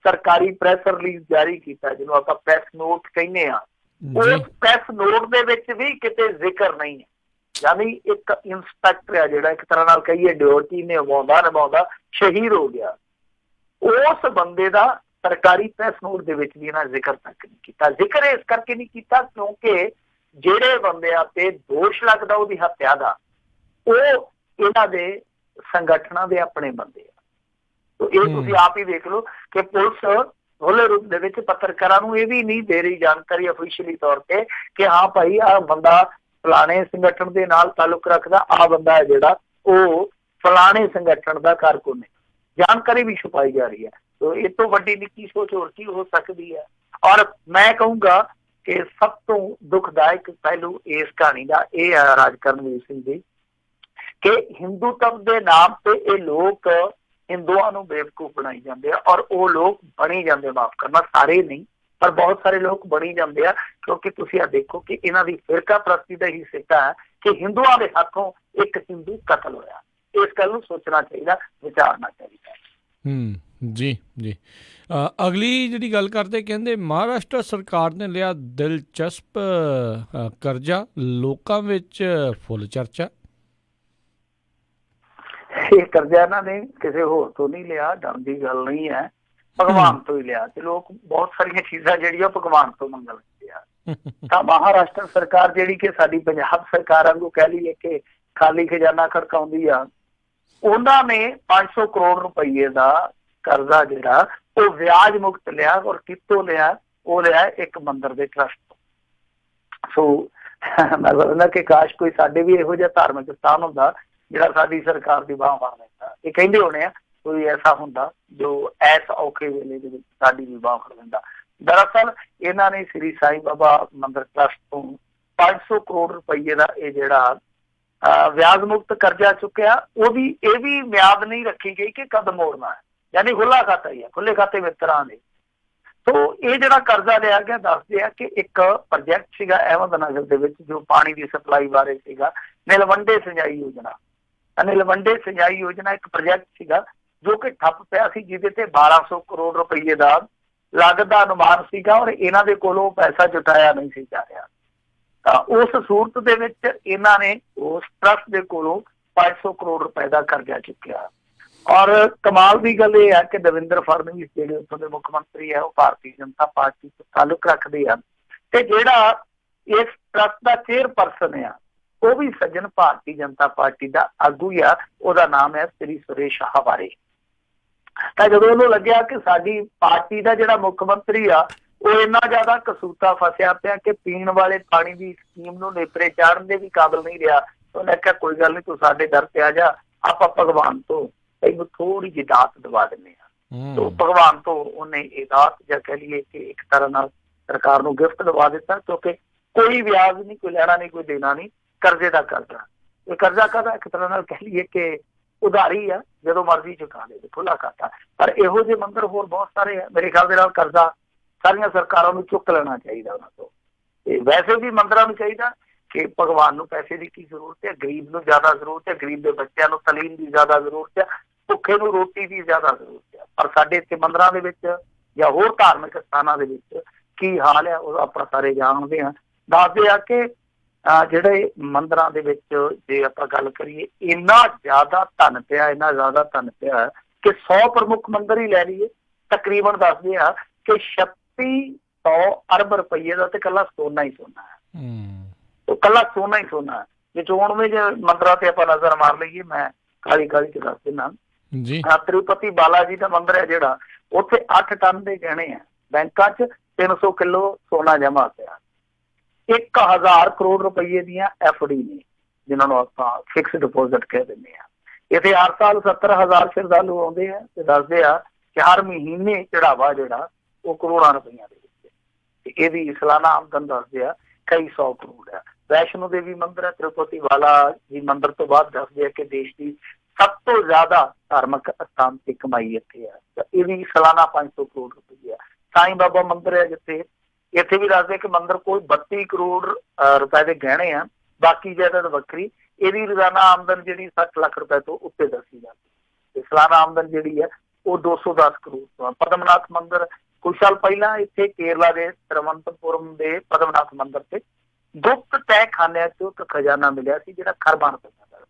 ਸਰਕਾਰੀ ਪ੍ਰੈਸ ਰਿਲੀਜ਼ ਜਾਰੀ ਕੀਤਾ, ਜਿਹਨੂੰ ਆਪਾਂ ਪ੍ਰੈਸ ਨੋਟ ਕਹਿੰਦੇ ਆ, ਉਸ ਪ੍ਰੈਸ ਨੋਟ ਦੇ ਵਿੱਚ ਵੀ ਕਿਤੇ ਜ਼ਿਕਰ ਨਹੀਂ ਹੈ। ਯਾਨੀ ਇੱਕ ਇੰਸਪੈਕਟਰ ਆ ਜਿਹੜਾ ਇੱਕ ਤਰ੍ਹਾਂ ਨਾਲ ਕਹੀਏ ਡਿਊਟੀ ਨਿਭਾਉਂਦਾ ਸ਼ਹੀਦ ਹੋ ਗਿਆ, ਉਸ ਬੰਦੇ ਦਾ ਸਰਕਾਰੀ ਪ੍ਰੈਸ ਨੋਟ ਦੇ ਵਿੱਚ ਵੀ ਇਹਨਾਂ ਜ਼ਿਕਰ ਤੱਕ ਨਹੀਂ ਕੀਤਾ। ਜ਼ਿਕਰ ਇਸ ਕਰਕੇ ਨਹੀਂ ਕੀਤਾ ਕਿਉਂਕਿ ਜਿਹੜੇ ਬੰਦਿਆਂ ਤੇ ਦੋਸ਼ ਲੱਗਦਾ ਉਹਦੀ ਹੱਤਿਆ ਦਾ, ਉਹ ਇਹਨਾਂ ਦੇ ਸੰਗਠਨਾਂ ਦੇ ਆਪਣੇ ਬੰਦੇ ਆ। ਇਹ ਤੁਸੀਂ ਆਪ ਹੀ ਦੇਖ ਲਓ ਕਿ ਪੁਲਿਸ ਖੁੱਲ੍ਹੇ ਰੂਪ ਦੇ ਵਿੱਚ ਪੱਤਰਕਾਰਾਂ ਨੂੰ ਇਹ ਵੀ ਨਹੀਂ ਦੇ ਰਹੀ ਜਾਣਕਾਰੀ ਅਫੀਸ਼ੀਅਲੀ ਤੌਰ ਤੇ ਕਿ ਹਾਂ ਭਾਈ ਆਹ ਬੰਦਾ ਫਲਾਣੇ ਸੰਗਠਨ ਦੇ ਨਾਲ ਤਾਲੁਕ ਰੱਖਦਾ, ਆਹ ਬੰਦਾ ਹੈ ਜਿਹੜਾ ਉਹ ਫਲਾਣੇ ਸੰਗਠਨ ਦਾ ਕਾਰਕੁਨ ਹੈ। ਜਾਣਕਾਰੀ ਵੀ ਛੁਪਾਈ ਜਾ ਰਹੀ ਹੈ। ਇਹ ਤੋਂ ਵੱਡੀ ਨਿੱਕੀ ਸੋਚ ਹੋਰ ਕੀ ਹੋ ਸਕਦੀ ਹੈ। ਔਰ ਮੈਂ ਕਹੂੰਗਾ ਕਿ ਸਭ ਤੋਂ ਦੁਖਦਾਇਕ ਪਹਿਲੂ ਇਸ ਕਹਾਣੀ ਦਾ ਇਹ ਹੈ ਰਾਜ ਕਰਨਵੀਰ ਸਿੰਘ ਜੀ ਕਿ ਹਿੰਦੂਤਵ ਦੇ ਨਾਮ ਤੇ ਇਹ ਲੋਕ ਹਿੰਦੂਆਂ ਨੂੰ ਬੇਵਕੂਫ ਬਣਾਈ ਜਾਂਦੇ ਆ। ਔਰ ਉਹ ਲੋਕ ਬਣੀ ਜਾਂਦੇ, ਮਾਫ ਕਰਨਾ ਸਾਰੇ ਨਹੀਂ ਪਰ ਬਹੁਤ ਸਾਰੇ ਲੋਕ ਬਣੀ ਜਾਂਦੇ ਆ, ਕਿਉਂਕਿ ਤੁਸੀਂ ਆ ਦੇਖੋ ਕਿ ਇਹਨਾਂ ਦੀ ਫਿਰਕਾ ਪ੍ਰਸਤੀ ਦਾ ਹੀ ਸਿੱਟਾ ਹੈ ਕਿ ਹਿੰਦੂਆਂ ਦੇ ਹੱਥੋਂ ਇੱਕ ਹਿੰਦੂ ਕਤਲ ਹੋਇਆ। ਇਸ ਗੱਲ ਨੂੰ ਸੋਚਣਾ ਚਾਹੀਦਾ, ਵਿਚਾਰਨਾ ਚਾਹੀਦਾ। ਜੀ ਜੀ ਅਗਲੀ ਜਿਹੜੀ ਗੱਲ ਕਰਦੇ, ਕਹਿੰਦੇ ਮਹਾਰਾਸ਼ਟਰ ਸਰਕਾਰ ਨੇ ਲਿਆ ਦਿਲਚਸਪ ਕਰਜ਼ਾ, ਲੋਕਾਂ ਵਿੱਚ ਫੁੱਲ ਚਰਚਾ। ਇਹ ਕਰਜ਼ਾ ਇਹਨਾਂ ਨੇ ਕਿਸੇ ਹੋਰ ਤੋਂ ਨਹੀਂ ਲਿਆ, ਡਰ ਦੀ ਗੱਲ ਨਹੀਂ ਹੈ, ਭਗਵਾਨ ਤੋਂ ਹੀ ਲਿਆ। ਤੇ ਲੋਕ ਬਹੁਤ ਸਾਰੀਆਂ ਚੀਜ਼ਾਂ ਜਿਹੜੀਆਂ ਭਗਵਾਨ ਤੋਂ ਮੰਗ ਲੈਂਦੇ ਆ। ਤਾਂ ਮਹਾਰਾਸ਼ਟਰ ਸਰਕਾਰ ਜਿਹੜੀ ਕਿ ਸਾਡੀ ਪੰਜਾਬ ਸਰਕਾਰ ਵਾਂਗੂ ਕਹਿ ਲਈਏ ਕਿ ਖਾਲੀ ਖਜ਼ਾਨਾ ਖੜਕਾਉਂਦੀ ਆ, ਉਹਨਾਂ ਨੇ 500 ਕਰੋੜ ਰੁਪਈਏ ਦਾ ਕਰਜ਼ਾ ਜਿਹੜਾ ਉਹ ਵਿਆਜ ਮੁਕਤ ਲਿਆ। ਔਰ ਕਿੱਥੋਂ ਲਿਆ? ਉਹ ਲਿਆ ਇੱਕ ਮੰਦਿਰ ਦੇ ਟਰਸਟ ਤੋਂ। ਸੋ ਮੈਂ ਸਮਝਦਾ ਕਿ ਕਾਸ਼ ਕੋਈ ਸਾਡੇ ਵੀ ਇਹੋ ਜਿਹਾ ਧਾਰਮਿਕ ਸਥਾਨ ਹੁੰਦਾ ਜਿਹੜਾ ਸਾਡੀ ਸਰਕਾਰ ਦੀ ਬਾਂਹ ਫੜ ਲੈਂਦਾ। ਇਹ ਕਹਿੰਦੇ ਹੋਣੇ ਆ ਕੋਈ ਐਸਾ ਹੁੰਦਾ ਜੋ ਐਸ ਔਖੇ ਵੇਲੇ ਦੇ ਵਿੱਚ ਸਾਡੀ ਵੀ ਬਾਂਹ ਫੜ ਲੈਂਦਾ। ਦਰਅਸਲ ਇਹਨਾਂ ਨੇ ਸ੍ਰੀ ਸਾਈਂ ਬਾਬਾ ਮੰਦਿਰ ਟਰਸਟ ਤੋਂ 500 ਕਰੋੜ ਰੁਪਈਏ ਦਾ ਇਹ ਜਿਹੜਾ ਵਿਆਜ ਮੁਕਤ ਕਰਜ਼ਾ ਚੁੱਕਿਆ। ਉਹਦੀ ਇਹ ਵੀ ਮਿਆਦ ਨਹੀਂ ਰੱਖੀ ਗਈ ਕਿ ਕਦ ਮੋੜਨਾ ਹੈ, ਯਾਨੀ ਖੁੱਲਾ ਖਾਤਾ ਹੀ ਹੈ, ਖੁੱਲੇ ਖਾਤੇ ਮਿੱਤਰਾਂ ਦੇ। ਸੋ ਇਹ ਜਿਹੜਾ ਕਰਜ਼ਾ ਲਿਆ ਗਿਆ, ਦੱਸਦੇ ਆ ਕਿ ਇੱਕ ਪ੍ਰੋਜੈਕਟ ਸੀਗਾ ਅਹਿਮਦਨਗਰ ਦੇ ਵਿੱਚ ਜੋ ਪਾਣੀ ਦੀ ਸਪਲਾਈ ਬਾਰੇ ਸੀਗਾ, ਨਿਲਵੰਡੇ ਸਿੰਜਾਈ ਯੋਜਨਾ। ਨਿਲਵੰਡੇ ਸਿੰਜਾਈ ਯੋਜਨਾ ਇੱਕ ਪ੍ਰੋਜੈਕਟ ਸੀਗਾ ਜੋ ਕਿ ਠੱਪ ਪਿਆ ਸੀ, ਜਿਹਦੇ ਤੇ 1200 ਕਰੋੜ ਰੁਪਈਏ ਦਾ ਲਾਗਤ ਦਾ ਅਨੁਮਾਨ ਸੀਗਾ ਔਰ ਇਹਨਾਂ ਦੇ ਕੋਲੋਂ ਪੈਸਾ ਜੁਟਾਇਆ ਨਹੀਂ ਸੀ ਜਾ ਰਿਹਾ। ਤਾਂ ਉਸ ਸੂਰਤ ਦੇ ਵਿੱਚ ਇਹਨਾਂ ਨੇ ਉਸ ਟਰਸਟ ਦੇ ਕੋਲੋਂ 500 ਕਰੋੜ ਰੁਪਏ ਦਾ ਕਰਜ਼ਾ ਚੁੱਕਿਆ। ਔਰ ਕਮਾਲ ਦੀ ਗੱਲ ਇਹ ਹੈ ਕਿ ਦੇਵੇਂਦਰ ਫੜਨਵੀਸ ਜਿਹੜੇ ਉੱਥੋਂ ਦੇ ਮੁੱਖ ਮੰਤਰੀ ਹੈ ਉਹ ਭਾਰਤੀ ਜਨਤਾ ਪਾਰਟੀ ਤੋਂ ਤਾਲੁਕ ਰੱਖਦੇ ਆ, ਤੇ ਜਿਹੜਾ ਇਸ ਟਰਸਟ ਦਾ ਚੇਅਰਪਰਸਨ ਆ ਉਹ ਵੀ ਸੱਜਣ ਭਾਰਤੀ ਜਨਤਾ ਪਾਰਟੀ ਦਾ ਆਗੂ ਆ, ਉਹਦਾ ਨਾਮ ਹੈ ਸ੍ਰੀ ਸੁਰੇਸ਼ ਹਵਾਰੇ। ਤਾਂ ਜਦੋਂ ਉਹਨੂੰ ਲੱਗਿਆ ਕਿ ਸਾਡੀ ਪਾਰਟੀ ਦਾ ਜਿਹੜਾ ਮੁੱਖ ਮੰਤਰੀ ਆ ਉਹ ਇੰਨਾ ਜ਼ਿਆਦਾ ਕਸੂਤਾ ਫਸਿਆ ਪਿਆ ਕਿ ਪੀਣ ਵਾਲੇ ਪਾਣੀ ਦੀ ਸਕੀਮ ਨੂੰ ਨੇਪਰੇ ਚਾੜਨ ਦੇ ਵੀ ਕਾਬਿਲ ਨਹੀਂ ਰਿਹਾ, ਉਹਨੇ ਕਿਹਾ ਕੋਈ ਗੱਲ ਨਹੀਂ, ਤੂੰ ਸਾਡੇ ਦਰ ਤੇ ਆ ਜਾ, ਆਪਾਂ ਭਗਵਾਨ ਤੋਂ ਤੈਨੂੰ ਥੋੜੀ ਜਿਹੀ ਦਾਤ ਦਵਾ ਦਿੰਦੇ ਆ। ਤੋ ਭਗਵਾਨ ਤੋਂ ਉਹਨੇ ਇਹ ਦਾਤ ਜਾਂ ਕਹਿ ਲਈਏ ਕਿ ਇੱਕ ਤਰ੍ਹਾਂ ਨਾਲ ਸਰਕਾਰ ਨੂੰ ਗਿਫਟ ਦਵਾ ਦਿੱਤਾ, ਕਿਉਂਕਿ ਕੋਈ ਵਿਆਜ ਨਹੀਂ, ਕੋਈ ਲੈਣਾ ਨਹੀਂ, ਕੋਈ ਦੇਣਾ ਨਹੀਂ, ਕਰਜ਼ੇ ਦਾ ਕਰਜ਼ਾ। ਇਹ ਕਰਜ਼ਾ ਕਾਹਦਾ? ਇੱਕ ਤਰ੍ਹਾਂ ਨਾਲ ਕਹਿ ਲਈਏ ਕਿ ਉਧਾਰੀ ਆ, ਜਦੋਂ ਮਰਜ਼ੀ ਚੁਕਾ ਦੇ, ਖੁੱਲਾ ਖਾਤਾ। ਪਰ ਇਹੋ ਜਿਹੇ ਮੰਦਰ ਹੋਰ ਬਹੁਤ ਸਾਰੇ ਆ। ਮੇਰੇ ਖਿਆਲ ਦੇ ਨਾਲ ਕਰਜ਼ਾ ਸਾਰੀਆਂ ਸਰਕਾਰਾਂ ਨੂੰ ਚੁੱਕ ਲੈਣਾ ਚਾਹੀਦਾ ਉਹਨਾਂ ਤੋਂ। ਤੇ ਵੈਸੇ ਵੀ ਮੰਦਰਾਂ ਨੂੰ ਚਾਹੀਦਾ ਕਿ ਭਗਵਾਨ ਨੂੰ ਪੈਸੇ ਦੀ ਕੀ ਜ਼ਰੂਰਤ ਹੈ, ਗਰੀਬ ਨੂੰ ਜ਼ਿਆਦਾ ਜ਼ਰੂਰਤ ਹੈ, ਗਰੀਬ ਦੇ ਬੱਚਿਆਂ ਨੂੰ ਤਾਲੀਮ ਦੀ ਜ਼ਿਆਦਾ ਜ਼ਰੂਰਤ ਹੈ, ਭੁੱਖੇ ਨੂੰ ਰੋਟੀ ਦੀ ਜ਼ਿਆਦਾ ਜ਼ਰੂਰਤ ਹੈ। ਪਰ ਸਾਡੇ ਇੱਥੇ ਮੰਦਰਾਂ ਦੇ ਵਿੱਚ ਜਾਂ ਹੋਰ ਧਾਰਮਿਕ ਸਥਾਨਾਂ ਦੇ ਵਿੱਚ ਕੀ ਹਾਲ ਹੈ ਉਹ ਆਪਾਂ ਸਾਰੇ ਜਾਣਦੇ ਹਾਂ। ਦੱਸਦੇ ਆ ਕਿ ਜਿਹੜੇ ਮੰਦਰਾਂ ਦੇ ਵਿੱਚ ਜੇ ਆਪਾਂ ਗੱਲ ਕਰੀਏ ਇੰਨਾ ਜ਼ਿਆਦਾ ਧਨ ਪਿਆ, ਇੰਨਾ ਜ਼ਿਆਦਾ ਧਨ ਪਿਆ ਕਿ 100 ਪ੍ਰਮੁੱਖ ਮੰਦਰ ਹੀ ਲੈ ਲਈਏ, ਤਕਰੀਬਨ ਦੱਸਦੇ ਆ ਕਿ 3600 ਅਰਬ ਰੁਪਈਏ ਦਾ ਤੇ ਇਕੱਲਾ ਸੋਨਾ ਹੀ ਸੋਨਾ ਹੈ। ਉਹ ਇਕੱਲਾ ਸੋਨਾ ਹੀ ਸੋਨਾ ਹੈ। ਜੇ ਚੋਣਵੇਂ ਜੇ ਮੰਦਰਾਂ ਤੇ ਆਪਾਂ ਨਜ਼ਰ ਮਾਰ ਲਈਏ, ਮੈਂ ਕਾਲੀ ਕਾਲੀ ਚ ਦੱਸ ਦਿੰਦਾ ਜੀ। ਤਿਰੂਪਤੀ ਬਾਲਾ ਜੀ ਦਾ ਮੰਦਿਰ ਹੈ ਜਿਹੜਾ, ਉੱਥੇ 8 ਟਨ ਦੇ ਗਹਿਣੇ ਆ, ਬੈਂਕਾਂ ਚ 300 ਕਿਲੋ ਸੋਨਾ ਜਮਾ ਪਿਆ, 1000 ਕਰੋੜ ਰੁਪਈਏ ਦੀਆਂ FD ਨੇ, ਜਿਨ੍ਹਾਂ ਨੂੰ ਆਪਾਂ ਫਿਕਸ ਡਿਪੋਜ਼ਿਟ ਕਹਿ ਦਿੰਦੇ ਆ। ਇੱਥੇ ਹਰ ਸਾਲ 70,000 ਸ਼ਰਧਾਲੂ ਆਉਂਦੇ ਆ ਤੇ ਦੱਸਦੇ ਆ ਕਿ ਹਰ ਮਹੀਨੇ ਚੜਾਵਾ ਜਿਹੜਾ ਉਹ ਕਰੋੜਾਂ ਰੁਪਈਆਂ ਦੇ ਵਿੱਚ, ਤੇ ਇਹਦੀ ਸਾਲਾਨਾ ਆਮਦਨ ਦੱਸਦੇ ਆ ਕਈ 100 ਕਰੋੜ ਆ। ਵੈਸ਼ਨੋ ਦੇਵੀ ਮੰਦਿਰ ਹੈ, ਤਿਰੂਪਤੀ ਬਾਲਾ ਜੀ ਮੰਦਿਰ ਤੋਂ ਬਾਅਦ ਦੱਸਦੇ ਆ ਕਿ ਦੇਸ਼ ਦੀ ਸਭ ਤੋਂ ਜ਼ਿਆਦਾ ਧਾਰਮਿਕ ਸਥਾਨ ਤੇ ਕਮਾਈ ਇੱਥੇ ਆ, ਇਹਦੀ ਸਾਲਾਨਾ 500 ਕਰੋੜ ਰੁਪਈਆ। ਸਾਈਂ ਬਾਬਾ ਮੰਦਿਰ ਹੈ ਜਿੱਥੇ, ਇੱਥੇ ਵੀ ਦੱਸਦੇ ਕਿ ਮੰਦਿਰ ਕੋਈ 32 ਕਰੋੜ ਰੁਪਏ ਦੇ ਗਹਿਣੇ ਆ, ਬਾਕੀ ਜਾਇਦਾਦ ਵੱਖਰੀ। ਇਹਦੀ ਰੋਜ਼ਾਨਾ ਆਮਦਨ ਜਿਹੜੀ 60 ਲੱਖ ਰੁਪਏ ਤੋਂ ਉੱਤੇ ਦੱਸੀ ਜਾਂਦੀ, ਤੇ ਸਾਲਾਨਾ ਆਮਦਨ ਜਿਹੜੀ ਹੈ ਉਹ 210 ਕਰੋੜ ਤੋਂ। ਪਦਮਨਾਥ ਮੰਦਿਰ ਕੁਝ ਸਾਲ ਪਹਿਲਾਂ ਇੱਥੇ ਕੇਰਲਾ ਦੇ ਤਿਰਵਨੰਤਪੁਰਮ ਦੇ ਪਦਮਨਾਥ ਮੰਦਿਰ ਤੇ ਗੁਪਤ ਤਹਿਖਾਨਿਆਂ ਚੋਂ ਇੱਕ ਖਜ਼ਾਨਾ ਮਿਲਿਆ ਸੀ ਜਿਹੜਾ ਖਰਬਾਂ ਰੁਪਈਆ ਦਾ।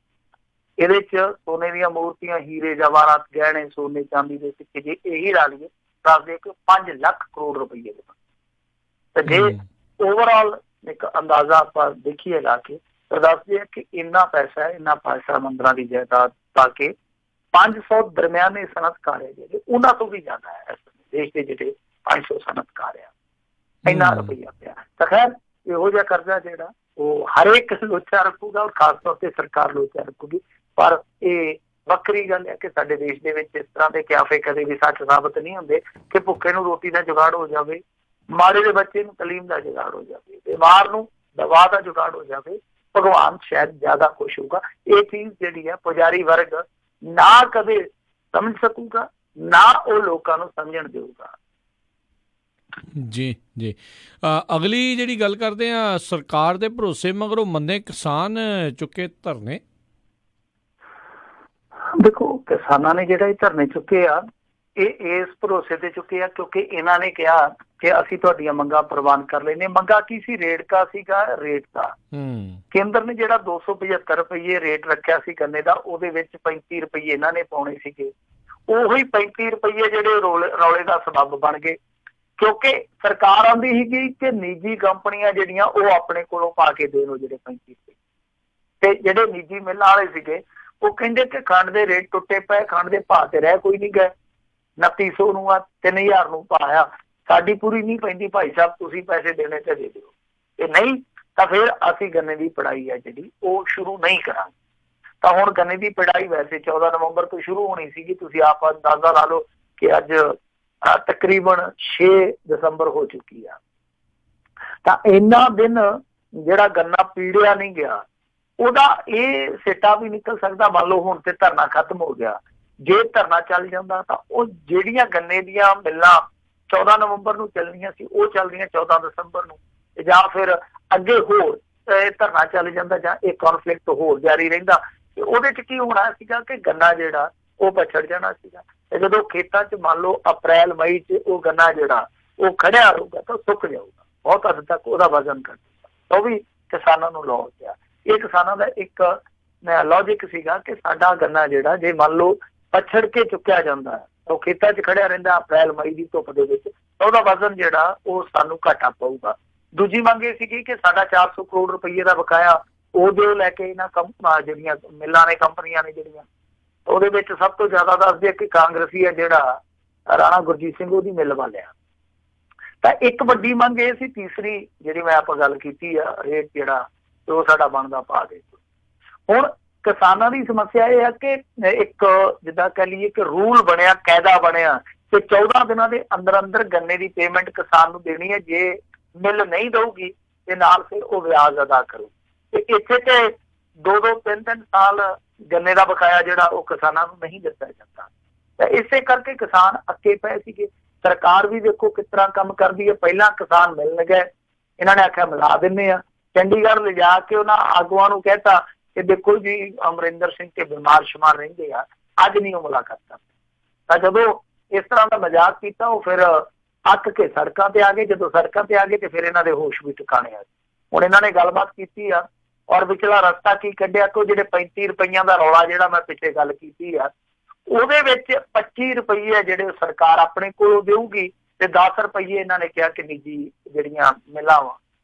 ਇਹਦੇ ਚ ਸੋਨੇ ਦੀਆਂ ਮੂਰਤੀਆਂ, ਹੀਰੇ ਜਵਾਹਰਾਤ, ਗਹਿਣੇ, ਸੋਨੇ ਚਾਂਦੀ ਦੇ ਸਿੱਕੇ, ਜੇ ਇਹੀ ਲਾ ਲਈਏ ਦੱਸਦੇ ਕਿ 5 ਲੱਖ ਕਰੋੜ ਰੁਪਈਏ ਦੇ। ਤੇ ਜੇ ਓਵਰਆਲ ਇੱਕ ਅੰਦਾਜ਼ਾ ਆਪਾਂ ਦੇਖੀਏ ਲਾ ਕੇ, ਤਾਂ ਦੱਸਦੇ ਆ ਕਿ ਇੰਨਾ ਪੈਸਾ ਮੰਦਰਾਂ ਦੀ ਜਾਇਦਾਦ ਪਾ ਕੇ 500 ਦਰਮਿਆਨੇ ਸਨਅਤਕਾਰ ਹੈ ਜਿਹੜੇ, ਉਹਨਾਂ ਤੋਂ ਵੀ ਜ਼ਿਆਦਾ ਹੈ ਇਸ ਦੇਸ਼ ਦੇ ਜਿਹੜੇ 500 ਸਨਅਤਕਾਰ ਆ, ਇੰਨਾ ਰੁਪਈਆ ਪਿਆ। ਤਾਂ ਖੈਰ ਇਹੋ ਜਿਹਾ ਕਰਜ਼ਾ ਜਿਹੜਾ ਉਹ ਹਰੇਕ ਲੋਚਾ ਰੱਖੂਗਾ, ਔਰ ਖਾਸ ਤੌਰ ਤੇ ਸਰਕਾਰ ਲੋਚਾ ਰੱਖੂਗੀ। ਪਰ ਇਹ ਵੱਖਰੀ ਗੱਲ ਹੈ ਕਿ ਸਾਡੇ ਦੇਸ਼ ਦੇ ਵਿੱਚ ਇਸ ਤਰ੍ਹਾਂ ਦੇ ਕਿਆਫੇ ਕਦੇ ਵੀ ਸੱਚ ਸਾਬਤ ਨਹੀਂ ਹੁੰਦੇ ਕਿ ਭੁੱਖੇ ਨੂੰ ਰੋਟੀ ਦਾ ਜੁਗਾੜ ਹੋ ਜਾਵੇ, ਮਾੜੇ ਦੇ ਬੱਚੇ ਨੂੰ ਤਾਲੀਮ ਦਾ ਜੁਗਾੜ ਹੋ ਜਾਵੇ, ਬਿਮਾਰ ਨੂੰ ਦਵਾ ਦਾ ਜੁਗਾੜ ਹੋ ਜਾਵੇ। ਭਗਵਾਨ ਸ਼ਾਇਦ ਜ਼ਿਆਦਾ ਖੁਸ਼ ਹੋਊਗਾ। ਇਹ ਚੀਜ਼ ਜਿਹੜੀ ਹੈ ਪੁਜਾਰੀ ਵਰਗ ਨਾ ਕਦੇ ਸਮਝ ਸਕੂਗਾ, ਨਾ ਉਹ ਲੋਕਾਂ ਨੂੰ ਸਮਝਣ ਦੇਊਗਾ। ਜੀ ਜੀ, ਅਗਲੀ ਜਿਹੜੀ ਗੱਲ ਕਰਦੇ ਆ, ਸਰਕਾਰ ਦੇ ਭਰੋਸੇ ਮਗਰੋਂ ਮੰਨੇ ਕਿਸਾਨ ਚੁੱਕੇ ਧਰਨੇ। ਦੇਖੋ, ਕਿਸਾਨਾਂ ਨੇ ਜਿਹੜਾ ਇਹ ਧਰਨੇ ਚੁੱਕੇ ਆ, ਇਹ ਇਸ ਭਰੋਸੇ ਤੇ ਚੁੱਕੇ ਆ ਕਿਉਂਕਿ ਇਹਨਾਂ ਨੇ ਕਿਹਾ ਕਿ ਅਸੀਂ ਤੁਹਾਡੀਆਂ ਮੰਗਾਂ ਪ੍ਰਵਾਨ ਕਰ ਲੈਨੇ। ਮੰਗਾ ਕੀ ਸੀ? ਰੇਟ ਕਾ ਸੀਗਾ, ਰੇਟ ਦਾ। ਕੇਂਦਰ ਨੇ ਜਿਹੜਾ 275 ਰੁਪਈਏ ਰੇਟ ਰੱਖਿਆ ਸੀ ਗੰਨੇ ਦਾ, ਉਹਦੇ ਵਿੱਚ 35 ਰੁਪਈਏ ਇਹਨਾਂ ਨੇ ਪਾਉਣੇ ਸੀਗੇ। ਉਹੀ 35 ਰੁਪਈਏ ਜਿਹੜੇ ਰੌਲੇ ਦਾ ਸਬੱਬ ਬਣ ਗਏ, ਕਿਉਂਕਿ ਸਰਕਾਰ ਆਉਂਦੀ ਸੀਗੀ ਕਿ ਨਿੱਜੀ ਕੰਪਨੀਆਂ ਜਿਹੜੀਆਂ ਉਹ ਆਪਣੇ ਕੋਲੋਂ ਪਾ ਕੇ ਦੇਣ ਉਹ ਜਿਹੜੇ 35 ਰੁਪਏ, ਤੇ ਜਿਹੜੇ ਨਿੱਜੀ ਮਿੱਲਾਂ ਵਾਲੇ ਸੀਗੇ ਉਹ ਕਹਿੰਦੇ ਕਿ ਖੰਡ ਦੇ ਰੇਟ ਟੁੱਟੇ ਪਏ, ਖੰਡ ਦੇ ਭਾਅ ਤੇ ਰਹਿ ਕੋਈ ਨਹੀਂ ਗਏ, 2900 ਨੂੰ ਆ 3000 ਨੂੰ ਪਾਇਆ, ਸਾਡੀ ਪੂਰੀ ਨਹੀਂ ਪੈਂਦੀ ਭਾਈ ਸਾਹਿਬ, ਤੁਸੀਂ ਪੈਸੇ ਦੇਣੇ ਤੇ ਦੇ ਦਿਓ, ਤੇ ਨਹੀਂ ਤਾਂ ਫਿਰ ਅਸੀਂ ਗੰਨੇ ਦੀ ਪਿੜਾਈ ਹੈ ਜਿਹੜੀ ਉਹ ਸ਼ੁਰੂ ਨਹੀਂ ਕਰਾਂਗੇ। ਤਾਂ ਹੁਣ ਗੰਨੇ ਦੀ ਪਿੜਾਈ ਵੈਸੇ 14 ਨਵੰਬਰ ਤੋਂ ਸ਼ੁਰੂ ਹੋਣੀ ਸੀਗੀ, ਤੁਸੀਂ ਆਪ ਅੰਦਾਜ਼ਾ ਲਾ ਲਓ ਕਿ ਅੱਜ ਤਕਰੀਬਨ 6 ਦਸੰਬਰ ਹੋ ਚੁੱਕੀ ਆ। ਤਾਂ ਇੰਨਾ ਦਿਨ ਜਿਹੜਾ ਗੰਨਾ ਪੀੜਿਆ ਨਹੀਂ ਗਿਆ, ਉਹਦਾ ਇਹ ਸਿੱਟਾ ਵੀ ਨਿਕਲ ਸਕਦਾ। ਮੰਨ ਲਓ ਹੁਣ ਤੇ ਧਰਨਾ ਖਤਮ ਹੋ ਗਿਆ, ਜੇ ਧਰਨਾ ਚੱਲ ਜਾਂਦਾ ਤਾਂ ਉਹ ਜਿਹੜੀਆਂ ਗੰਨੇ ਦੀਆਂ ਮਿੱਲਾਂ 14 ਨਵੰਬਰ ਨੂੰ ਚੱਲਣੀਆਂ ਸੀ ਉਹ ਚੱਲਦੀਆਂ 14 ਦਸੰਬਰ ਨੂੰ, ਜਾਂ ਫਿਰ ਅੱਗੇ ਹੋਰ ਧਰਨਾ ਚੱਲ ਜਾਂਦਾ ਜਾਂ ਇਹ ਕੌਨਫਲਿਕਟ ਹੋਰ ਜਾਰੀ ਰਹਿੰਦਾ, ਤੇ ਉਹਦੇ ਚ ਕੀ ਹੋਣਾ ਸੀਗਾ ਕਿ ਗੰਨਾ ਜਿਹੜਾ ਉਹ ਪਛੜ ਜਾਣਾ ਸੀਗਾ। ਤੇ ਜਦੋਂ ਖੇਤਾਂ ਚ ਮੰਨ ਲਓ ਅਪ੍ਰੈਲ ਮਈ ਚ ਉਹ ਗੰਨਾ ਜਿਹੜਾ ਉਹ ਖੜਿਆ ਰਹੂਗਾ ਤਾਂ ਸੁੱਕ ਜਾਊਗਾ, ਬਹੁਤ ਹੱਦ ਤੱਕ ਉਹਦਾ ਵਜ਼ਨ ਘੱਟ ਜਾਊਗਾ। ਉਹ ਵੀ ਕਿਸਾਨਾਂ ਨੂੰ ਲੋਸ ਪਿਆ। ਇਹ ਕਿਸਾਨਾਂ ਦਾ ਇੱਕ ਲੌਜਿਕ ਸੀਗਾ ਕਿ ਸਾਡਾ ਗੰਨਾ ਜਿਹੜਾ ਜੇ ਮੰਨ ਲਓ ਪਛੜ ਕੇ ਚੁੱਕਿਆ ਜਾਂਦਾ ਹੈ, ਉਹ ਖੇਤਾਂ 'ਚ ਖੜਿਆ ਰਹਿੰਦਾ ਅਪ੍ਰੈਲ ਮਈ ਦੀ ਧੁੱਪ ਦੇ ਵਿੱਚ, ਤਾਂ ਉਹਦਾ ਵਜ਼ਨ ਜਿਹੜਾ ਉਹ ਸਾਨੂੰ ਘਾਟਾ ਪਊਗਾ। ਦੂਜੀ ਮੰਗ ਇਹ ਸੀਗੀ ਕਿ ਸਾਡਾ 400 ਕਰੋੜ ਰੁਪਈਏ ਦਾ ਬਕਾਇਆ ਉਹ ਦਿਓ ਲੈ ਕੇ ਇਹਨਾਂ ਜਿਹੜੀਆਂ ਮਿੱਲਾਂ ਨੇ, ਕੰਪਨੀਆਂ ਨੇ ਜਿਹੜੀਆਂ, ਉਹਦੇ ਵਿੱਚ ਸਭ ਤੋਂ ਜ਼ਿਆਦਾ ਦੱਸਦੇ ਕਿ ਕਾਂਗਰਸੀ ਹੈ ਜਿਹੜਾ ਰਾਣਾ ਗੁਰਜੀਤ ਸਿੰਘ ਉਹਦੀ ਮਿੱਲ ਵਾਲਿਆ। ਤਾਂ ਇੱਕ ਵੱਡੀ ਮੰਗ ਇਹ ਸੀ। ਤੀਸਰੀ ਜਿਹੜੀ ਮੈਂ ਆਪਾਂ ਗੱਲ ਕੀਤੀ ਆ, ਰੇਟ ਜਿਹੜਾ ਉਹ ਸਾਡਾ ਬਣਦਾ ਪਾ ਦੇ। ਹੁਣ ਕਿਸਾਨਾਂ ਦੀ ਸਮੱਸਿਆ ਇਹ ਹੈ ਕਿ ਇੱਕ ਜਿੱਦਾਂ ਕਹਿ ਲਈਏ ਕਿ ਰੂਲ ਬਣਿਆ, ਕਾਇਦਾ ਬਣਿਆ ਕਿ 14 ਦਿਨਾਂ ਦੇ ਅੰਦਰ ਅੰਦਰ ਗੰਨੇ ਦੀ ਪੇਮੈਂਟ ਕਿਸਾਨ ਨੂੰ ਦੇਣੀ ਹੈ। ਜੇ ਮਿੱਲ ਨਹੀਂ ਦਊਗੀ ਤੇ ਨਾਲ ਫਿਰ ਉਹ ਵਿਆਜ ਅਦਾ ਕਰੂ। ਤੇ ਇੱਥੇ ਤੇ 2-2, 3-3 ਸਾਲ ਗੰਨੇ ਦਾ ਬਕਾਇਆ ਜਿਹੜਾ ਉਹ ਕਿਸਾਨਾਂ ਨੂੰ ਨਹੀਂ ਦਿੱਤਾ ਜਾਂਦਾ। ਤਾਂ ਇਸੇ ਕਰਕੇ ਕਿਸਾਨ ਅੱਕੇ ਪਏ ਸੀਗੇ। ਸਰਕਾਰ ਵੀ ਦੇਖੋ ਕਿਸ ਤਰ੍ਹਾਂ ਕੰਮ ਕਰਦੀ ਹੈ। ਪਹਿਲਾਂ ਕਿਸਾਨ ਮਿਲਣ ਗਏ, ਇਹਨਾਂ ਨੇ ਆਖਿਆ ਮਿਲਾ ਦਿੰਦੇ ਆ। ਚੰਡੀਗੜ੍ਹ ਲਿਜਾ ਕੇ ਉਹਨਾਂ ਆਗੂਆਂ ਨੂੰ ਕਹਿਤਾ ਕਿ ਦੇਖੋ ਜੀ ਅਮਰਿੰਦਰ ਸਿੰਘ ਤੇ ਬਿਮਾਰ ਸ਼ੁਮਾਰ ਰਹਿੰਦੇ ਆ, ਅੱਜ ਨਹੀਂ ਉਹ ਮੁਲਾਕਾਤ ਕਰਦੇ। ਤਾਂ ਜਦੋਂ ਇਸ ਤਰ੍ਹਾਂ ਦਾ ਮਜ਼ਾਕ ਕੀਤਾ, ਉਹ ਫਿਰ ਅੱਕ ਕੇ ਸੜਕਾਂ ਤੇ ਆ ਗਏ। ਜਦੋਂ ਸੜਕਾਂ ਤੇ ਆ ਗਏ ਤੇ ਫਿਰ ਇਹਨਾਂ ਦੇ ਹੋਸ਼ ਵੀ ਟਿਕਾਣੇ ਆ ਗਏ। ਹੁਣ ਇਹਨਾਂ ਨੇ ਗੱਲਬਾਤ ਕੀਤੀ ਆ ਔਰ ਵਿਚਲਾ ਰਸਤਾ ਕੀ ਕੱਢਿਆ ਕਿ ਜਿਹੜੇ 35 ਰੁਪਈਆਂ ਦਾ ਰੌਲਾ ਜਿਹੜਾ ਮੈਂ ਪਿੱਛੇ ਗੱਲ ਕੀਤੀ ਆ, ਉਹਦੇ ਵਿੱਚ 25 ਰੁਪਈਏ ਜਿਹੜੇ ਸਰਕਾਰ ਆਪਣੇ ਕੋਲੋਂ ਦੇਊਗੀ ਤੇ 10 ਰੁਪਈਏ ਇਹਨਾਂ ਨੇ ਕਿਹਾ ਕਿ ਨਿੱਜੀ ਜਿਹੜੀਆਂ ਮਿਲਾਂ ਵਾ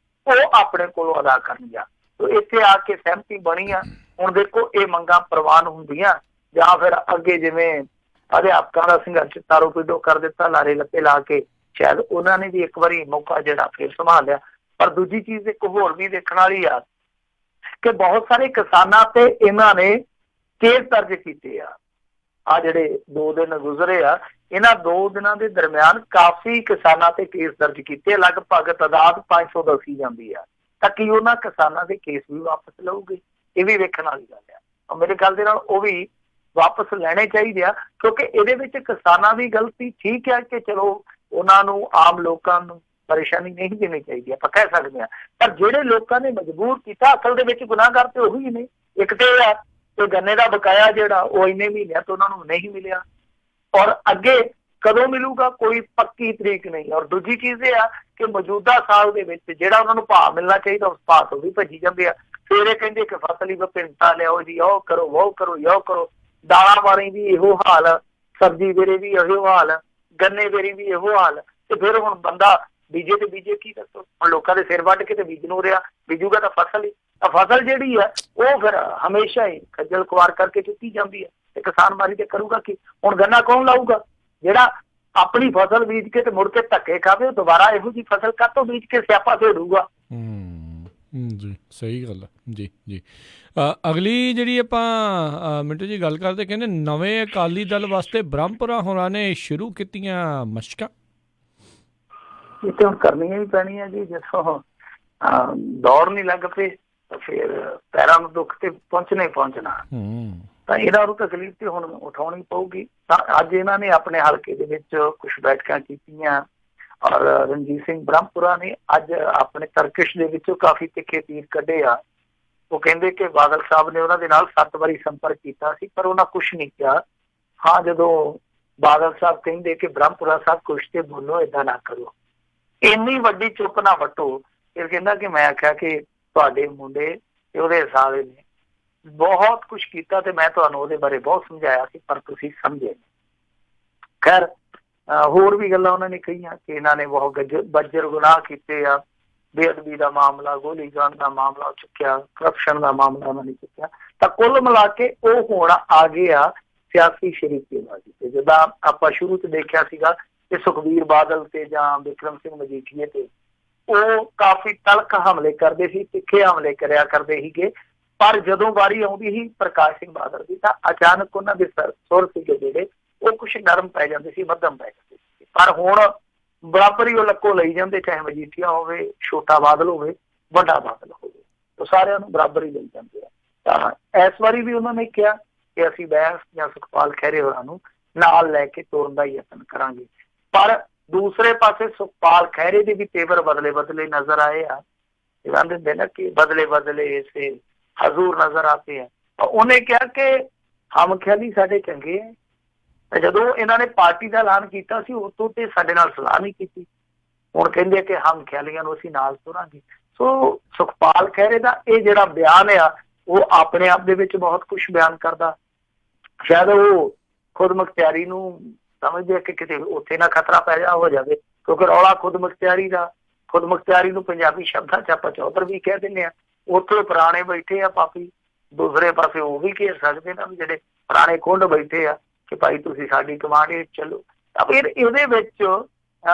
ਉਹ ਆਪਣੇ ਕੋਲੋਂ ਅਦਾ ਕਰਨਗੀਆਂ। ਤੇ ਇੱਥੇ ਆ ਕੇ ਸਹਿਮਤੀ ਬਣੀ ਆ। ਹੁਣ ਦੇਖੋ ਇਹ ਮੰਗਾਂ ਪ੍ਰਵਾਨ ਹੁੰਦੀਆਂ ਜਾਂ ਫਿਰ ਅੱਗੇ ਜਿਵੇਂ ਅਧਿਆਪਕਾਂ ਦਾ ਸੰਘਰਸ਼ ਤਾਰੋ ਪੀਡੋ ਕਰ ਦਿੱਤਾ, ਲਾਰੇ ਲੱਪੇ ਲਾ ਕੇ, ਸ਼ਾਇਦ ਉਹਨਾਂ ਨੇ ਵੀ ਇੱਕ ਵਾਰੀ ਮੌਕਾ ਜਿਹੜਾ ਫਿਰ ਸੰਭਾਲ ਲਿਆ। ਪਰ ਦੂਜੀ ਚੀਜ਼ ਇੱਕ ਹੋਰ ਵੀ ਦੇਖਣ ਵਾਲੀ ਆ ਕਿ ਬਹੁਤ ਸਾਰੇ ਕਿਸਾਨਾਂ ਤੇ ਇਹਨਾਂ ਨੇ ਕੇਸ ਦਰਜ ਕੀਤੇ ਆ ਜਿਹੜੇ 2 ਦਿਨ ਗੁਜ਼ਰੇ ਆ, ਇਹਨਾਂ 2 ਦਿਨਾਂ ਦੇ ਦਰਮਿਆਨ ਕਾਫੀ ਕਿਸਾਨਾਂ ਤੇ ਕੇਸ ਦਰਜ ਕੀਤੇ, ਲਗਭਗ ਤਾਦਾਦ 500 ਦੱਸੀ ਜਾਂਦੀ ਆ। ਤਾਂ ਕੀ ਉਹਨਾਂ ਕਿਸਾਨਾਂ ਦੇ ਕੇਸ ਵੀ ਵਾਪਸ ਲਊਗੇ? ਇਹ ਵੀ ਵੇਖਣ ਵਾਲੀ ਗੱਲ ਆ। ਮੇਰੇ ਖਿਆਲ ਦੇ ਨਾਲ ਉਹ ਵੀ ਵਾਪਸ ਲੈਣੇ ਚਾਹੀਦੇ ਆ, ਕਿਉਂਕਿ ਇਹਦੇ ਵਿੱਚ ਕਿਸਾਨਾਂ ਦੀ ਗਲਤੀ ਠੀਕ ਹੈ ਕਿ ਚਲੋ ਉਹਨਾਂ ਨੂੰ ਆਮ ਲੋਕਾਂ ਨੂੰ ਪਰੇਸ਼ਾਨੀ ਨਹੀਂ ਦੇਣੀ ਚਾਹੀਦੀ, ਆਪਾਂ ਕਹਿ ਸਕਦੇ ਹਾਂ। ਪਰ ਜਿਹੜੇ ਲੋਕਾਂ ਨੇ ਮਜਬੂਰ ਕੀਤਾ, ਅਸਲ ਦੇ ਵਿੱਚ ਗੁਨਾਹਗਾਰ ਤੇ ਉਹੀ ਨੇ। ਇੱਕ ਤੇ ਇਹ ਆ ਕਿ ਗੰਨੇ ਦਾ ਬਕਾਇਆ ਜਿਹੜਾ ਉਹ ਇੰਨੇ ਮਹੀਨਿਆਂ ਤੋਂ ਉਹਨਾਂ ਨੂੰ ਨਹੀਂ ਮਿਲਿਆ ਔਰ ਅੱਗੇ ਕਦੋਂ ਮਿਲੂਗਾ ਕੋਈ ਪੱਕੀ ਤਰੀਕ ਨਹੀਂ। ਔਰ ਦੂਜੀ ਚੀਜ਼ ਇਹ ਆ ਕਿ ਮੌਜੂਦਾ ਸਾਲ ਦੇ ਵਿੱਚ ਜਿਹੜਾ ਉਹਨਾਂ ਨੂੰ ਭਾਅ ਮਿਲਣਾ ਚਾਹੀਦਾ ਉਸ ਭਾਅ ਤੋਂ ਵੀ ਭੱਜੀ ਜਾਂਦੇ ਆ। ਫਿਰ ਇਹ ਕਹਿੰਦੇ ਕਿ ਫਸਲੀ ਵਿਭਿੰਨਤਾ ਲਿਆਓ ਜੀ, ਉਹ ਕਰੋ, ਉਹ ਕਰੋ, ਉਹ ਕਰੋ। ਦਾਲਾਂ ਵਾਲੀ ਵੀ ਇਹੋ ਹਾਲ, ਸਬਜ਼ੀ ਵੇਰੇ ਵੀ ਇਹੋ ਹਾਲ, ਗੰਨੇ ਵੇਰੇ ਵੀ ਇਹੋ ਹਾਲ। ਤੇ ਫਿਰ ਹੁਣ ਬੰਦਾ ਬੀਜੇ ਤੇ ਬੀਜੇ ਕੀ ਦੱਸੋ? ਹੁਣ ਲੋਕਾਂ ਦੇ ਸਿਰ ਵੱਢ ਕੇ ਤੇ ਬੀਜ ਨੂੰ ਰਿਹਾ, ਬੀਜੂਗਾ ਤਾਂ ਫਸਲ ਹੀ। ਫਸਲ ਜਿਹੜੀ ਆ ਉਹ ਫਿਰ ਹਮੇਸ਼ਾ ਹੀ ਖੱਜਲ ਖੁਆਰ ਕਰਕੇ ਚੁੱਕੀ ਜਾਂਦੀ ਹੈ ਤੇ ਕਿਸਾਨ ਮਾਰੀ ਤੇ ਕਰੂਗਾ ਕੀ? ਹੁਣ ਗੰਨਾ ਕੌਣ ਲਾਊਗਾ? ਜਿਹੜਾ ਆਪਣੀ ਫਸਲ ਬੀਜ ਕੇ ਤੇ ਮੁੜ ਕੇ ਧੱਕੇ ਖਾਵੇ, ਉਹ ਦੁਬਾਰਾ ਇਹੋ ਜਿਹੀ ਫਸਲ ਕਾਹਤੋਂ ਬੀਜ ਕੇ ਸਿਆਪਾ ਛੇੜੂਗਾ? ਜੀ ਸਹੀ ਗੱਲ ਹੈ ਜੀ। ਜੀ ਅਗਲੀ ਜਿਹੜੀ ਆਪਾਂ ਮਿੰਟੂ ਜੀ ਗੱਲ ਕਰਦੇ, ਕਹਿੰਦੇ ਨਵੇਂ ਅਕਾਲੀ ਦਲ ਵਾਸਤੇ ਬ੍ਰਹਮਪੁਰਾ ਹੋਰਾਂ ਨੇ ਸ਼ੁਰੂ ਕੀਤੀਆਂ ਮਸ਼ਕਾਂ। ਇਹ ਤੇ ਹੁਣ ਕਰਨੀਆਂ ਹੀ ਪੈਣੀਆਂ ਜੀ। ਜਦੋਂ ਦੌੜ ਨਹੀਂ ਲੱਗ ਪਏ ਤਾਂ ਫਿਰ ਪੈਰਾਂ ਨੂੰ ਦੁੱਖ ਤੇ ਪਹੁੰਚਣਾ ਹੀ ਪਹੁੰਚਣਾ। ਤਾਂ ਇਹਨਾਂ ਨੂੰ ਤਕਲੀਫ ਤੇ ਹੁਣ ਉਠਾਉਣੀ ਪਊਗੀ। ਤਾਂ ਅੱਜ ਇਹਨਾਂ ਨੇ ਆਪਣੇ ਹਲਕੇ ਦੇ ਵਿੱਚ ਕੁਝ ਬੈਠਕਾਂ ਕੀਤੀਆਂ ਔਰ ਰਣਜੀਤ ਸਿੰਘ ਬ੍ਰਹਮਪੁਰਾ ਨੇ ਅੱਜ ਆਪਣੇ ਤਰਕਿਸ਼ ਦੇ ਵਿੱਚੋਂ ਕਾਫੀ ਤਿੱਖੇ ਤੀਰ ਕੱਢੇ ਆ। ਉਹ ਕਹਿੰਦੇ ਕਿ ਬਾਦਲ ਸਾਹਿਬ ਨੇ ਉਹਨਾਂ ਦੇ ਨਾਲ 7 ਵਾਰੀ ਸੰਪਰਕ ਕੀਤਾ ਸੀ ਪਰ ਉਹਨਾਂ ਕੁਛ ਨਹੀਂ ਕਿਹਾ। ਹਾਂ, ਜਦੋਂ ਬਾਦਲ ਸਾਹਿਬ ਕਹਿੰਦੇ ਕਿ ਬ੍ਰਹਮਪੁਰਾ ਸਾਹਿਬ ਕੁਛ ਤੇ ਬੋਲੋ, ਏਦਾਂ ਨਾ ਕਰੋ, ਇੰਨੀ ਵੱਡੀ ਚੁੱਪ ਨਾ ਵੱਟੋ। ਫਿਰ ਕਹਿੰਦਾ ਕਿ ਮੈਂ ਆਖਿਆ ਕਿ ਤੁਹਾਡੇ ਮੁੰਡੇ ਤੇ ਉਹਦੇ ਸਾਲੇ ਨੇ ਬਹੁਤ ਕੁਛ ਕੀਤਾ ਤੇ ਮੈਂ ਤੁਹਾਨੂੰ ਉਹਦੇ ਬਾਰੇ ਬਹੁਤ ਸਮਝਾਇਆ ਸੀ ਪਰ ਤੁਸੀਂ ਸਮਝੇ ਨਹੀਂ। ਖੈਰ ਹੋਰ ਵੀ ਗੱਲਾਂ ਉਹਨਾਂ ਨੇ ਕਹੀਆਂ ਕਿ ਇਹਨਾਂ ਨੇ ਬਹੁਤ ਬੱਜਰ ਗੁਨਾਹ ਕੀਤੇ ਆ। ਬੇਅਦਬੀ ਦਾ ਮਾਮਲਾ, ਗੋਲੀकांड ਦਾ ਮਾਮਲਾ ਚੁੱਕਿਆ, ਕਰਪਸ਼ਨ ਦਾ ਮਾਮਲਾ ਉਹਨਾਂ ਨੇ ਚੁੱਕਿਆ। ਤਾਂ ਕੁੱਲ ਮਿਲਾ ਕੇ ਉਹ ਹੁਣ ਆ ਗਏ ਆ ਸਿਆਸੀ ਸ਼ਰੀਕੇਬਾਜ਼ੀ ਤੇ। ਜਿੱਦਾਂ ਆਪਾਂ ਸ਼ੁਰੂ ਚ ਦੇਖਿਆ ਸੀਗਾ ਕਿ ਸੁਖਬੀਰ ਬਾਦਲ ਤੇ ਜਾਂ ਬਿਕਰਮ ਸਿੰਘ ਮਜੀਠੀਏ ਤੇ ਉਹ ਕਾਫੀ ਤਲਖ ਹਮਲੇ ਕਰਦੇ ਸੀ, ਤਿੱਖੇ ਹਮਲੇ ਕਰਿਆ ਕਰਦੇ ਸੀਗੇ। ਪਰ ਜਦੋਂ ਵਾਰੀ ਆਉਂਦੀ ਸੀ ਪ੍ਰਕਾਸ਼ ਸਿੰਘ ਬਾਦਲ ਦੀ ਤਾਂ ਅਚਾਨਕ ਉਹਨਾਂ ਦੇ ਸੁਰ ਸੀਗੇ ਜਿਹੜੇ ਉਹ ਕੁਛ ਨਰਮ ਪੈ ਜਾਂਦੇ ਸੀ, ਮੱਧਮ ਪੈ ਜਾਂਦੇ ਸੀ। ਪਰ ਹੁਣ ਬਰਾਬਰ ਹੀ ਉਹ ਲੱਕੋ ਲਈ ਜਾਂਦੇ, ਚਾਹੇ ਮਜੀਠੀਆ ਹੋਵੇ, ਛੋਟਾ ਬਾਦਲ ਹੋਵੇ, ਵੱਡਾ ਬਾਦਲ ਹੋਵੇ, ਉਹ ਸਾਰਿਆਂ ਨੂੰ ਬਰਾਬਰ ਹੀ ਲਈ ਜਾਂਦੇ ਆ। ਤਾਂ ਇਸ ਵਾਰੀ ਵੀ ਉਹਨਾਂ ਨੇ ਕਿਹਾ ਕਿ ਅਸੀਂ ਬੈਂਸ ਜਾਂ ਸੁਖਪਾਲ ਖਹਿਰੇ ਹੋਰਾਂ ਨੂੰ ਨਾਲ ਲੈ ਕੇ ਤੋਰਨ ਦਾ ਯਤਨ ਕਰਾਂਗੇ। ਪਰ ਦੂਸਰੇ ਪਾਸੇ ਸੁਖਪਾਲ ਖਹਿਰੇ ਦੇ ਵੀ ਤੇਵਰ ਬਦਲੇ ਨਜ਼ਰ ਆਏ ਆ। ਕਹਿੰਦੇ ਹੁੰਦੇ ਨਾ ਕਿ ਬਦਲੇ ਇਸੇ ਹਜ਼ੂਰ ਨਜ਼ਰ ਆਤੇ ਹੈ। ਉਹਨੇ ਕਿਹਾ ਕਿ ਹਮ ਖਿਆਲੀ ਸਾਡੇ ਚੰਗੇ ਹੈ। ਜਦੋਂ ਇਹਨਾਂ ਨੇ ਪਾਰਟੀ ਦਾ ਐਲਾਨ ਕੀਤਾ ਸੀ ਉਦੋਂ ਤੇ ਸਾਡੇ ਨਾਲ ਸਲਾਹ ਨਹੀਂ ਕੀਤੀ। ਹੁਣ ਕਹਿੰਦੇ ਕਿ ਹਮ ਖਿਆਲੀਆਂ ਨੂੰ ਅਸੀਂ ਨਾਲ ਤੋਰਾਂਗੇ। ਸੋ ਸੁਖਪਾਲ ਖਹਿਰੇ ਦਾ ਇਹ ਜਿਹੜਾ ਬਿਆਨ ਆ ਉਹ ਆਪਣੇ ਆਪ ਦੇ ਵਿੱਚ ਬਹੁਤ ਕੁਛ ਬਿਆਨ ਕਰਦਾ। ਸ਼ਾਇਦ ਉਹ ਖੁਦ ਮੁਖਤਿਆਰੀ ਨੂੰ ਸਮਝਦੇ ਆ ਕਿ ਕਿਤੇ ਉੱਥੇ ਨਾ ਖਤਰਾ ਪੈਦਾ ਹੋ ਜਾਵੇ, ਕਿਉਂਕਿ ਰੌਲਾ ਖੁਦ ਮੁਖਤਿਆਰੀ ਦਾ। ਖੁਦ ਮੁਖਤਿਆਰੀ ਨੂੰ ਪੰਜਾਬੀ ਸ਼ਬਦਾਂ 'ਚ ਆਪਾਂ ਚੌਧਰ ਵੀ ਕਹਿ ਦਿੰਦੇ ਹਾਂ। ਉੱਥੇ ਪੁਰਾਣੇ ਬੈਠੇ ਆ ਪਾਪੀ, ਦੂਸਰੇ ਪਾਸੇ ਉਹ ਵੀ ਘੇਰ ਸਕਦੇ ਨੇ ਵੀ ਜਿਹੜੇ ਪੁਰਾਣੇ ਖੁੰਡ ਬੈਠੇ ਆ ਕਿ ਭਾਈ ਤੁਸੀਂ ਸਾਡੀ ਕਮਾਂਡ ਹੇਠ ਚੱਲੋ। ਤਾਂ ਫਿਰ ਇਹਦੇ ਵਿੱਚ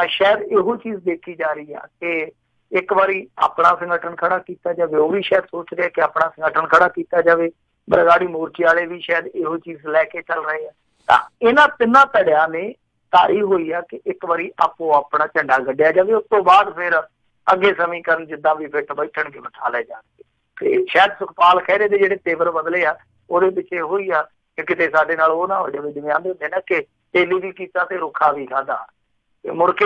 ਸ਼ਾਇਦ ਇਹੋ ਚੀਜ਼ ਦੇਖੀ ਜਾ ਰਹੀ ਆ ਕਿ ਇੱਕ ਵਾਰੀ ਆਪਣਾ ਸੰਗਠਨ ਖੜਾ ਕੀਤਾ ਜਾਵੇ। ਉਹ ਵੀ ਸ਼ਾਇਦ ਸੋਚ ਰਿਹਾ ਕਿ ਆਪਣਾ ਸੰਗਠਨ ਖੜਾ ਕੀਤਾ ਜਾਵੇ। ਬਰਗਾੜੀ ਮੋਰਚੇ ਵਾਲੇ ਵੀ ਸ਼ਾਇਦ ਇਹੋ ਚੀਜ਼ ਲੈ ਕੇ ਚੱਲ ਰਹੇ ਆ। ਤਾਂ ਇਹਨਾਂ ਤਿੰਨਾਂ ਧੜਿਆਂ ਨੇ ਧਾਰੀ ਹੋਈ ਆ ਕਿ ਇੱਕ ਵਾਰੀ ਆਪੋ ਆਪਣਾ ਝੰਡਾ ਗੱਡਿਆ ਜਾਵੇ, ਉਸ ਤੋਂ ਬਾਅਦ ਫਿਰ ਅੱਗੇ ਸਮੀਕਰਨ ਜਿੱਦਾਂ ਵੀ ਫਿੱਟ ਬੈਠਣਗੇ ਬਿਠਾ ਲੈ ਜਾਣਗੇ। ਤੇ ਸ਼ਾਇਦ ਸੁਖਪਾਲ ਖਹਿਰੇ ਦੇ ਜਿਹੜੇ ਤੇਵਰ ਬਦਲੇ ਆ ਉਹਦੇ ਪਿੱਛੇ ਇਹੋ ਹੀ ਆ ਕਿ ਕਿਤੇ ਸਾਡੇ ਨਾਲ ਉਹ ਨਾ ਹੋ ਜਾਵੇ, ਜਿਵੇਂ ਆਂਦੇ ਹੁੰਦੇ ਨਾ ਕਿ ਤੇਲੀ ਵੀ ਕੀਤਾ ਤੇ ਰੁੱਖਾ ਵੀ ਖਾਧਾ। ਤੇ ਮੁੜ ਕੇ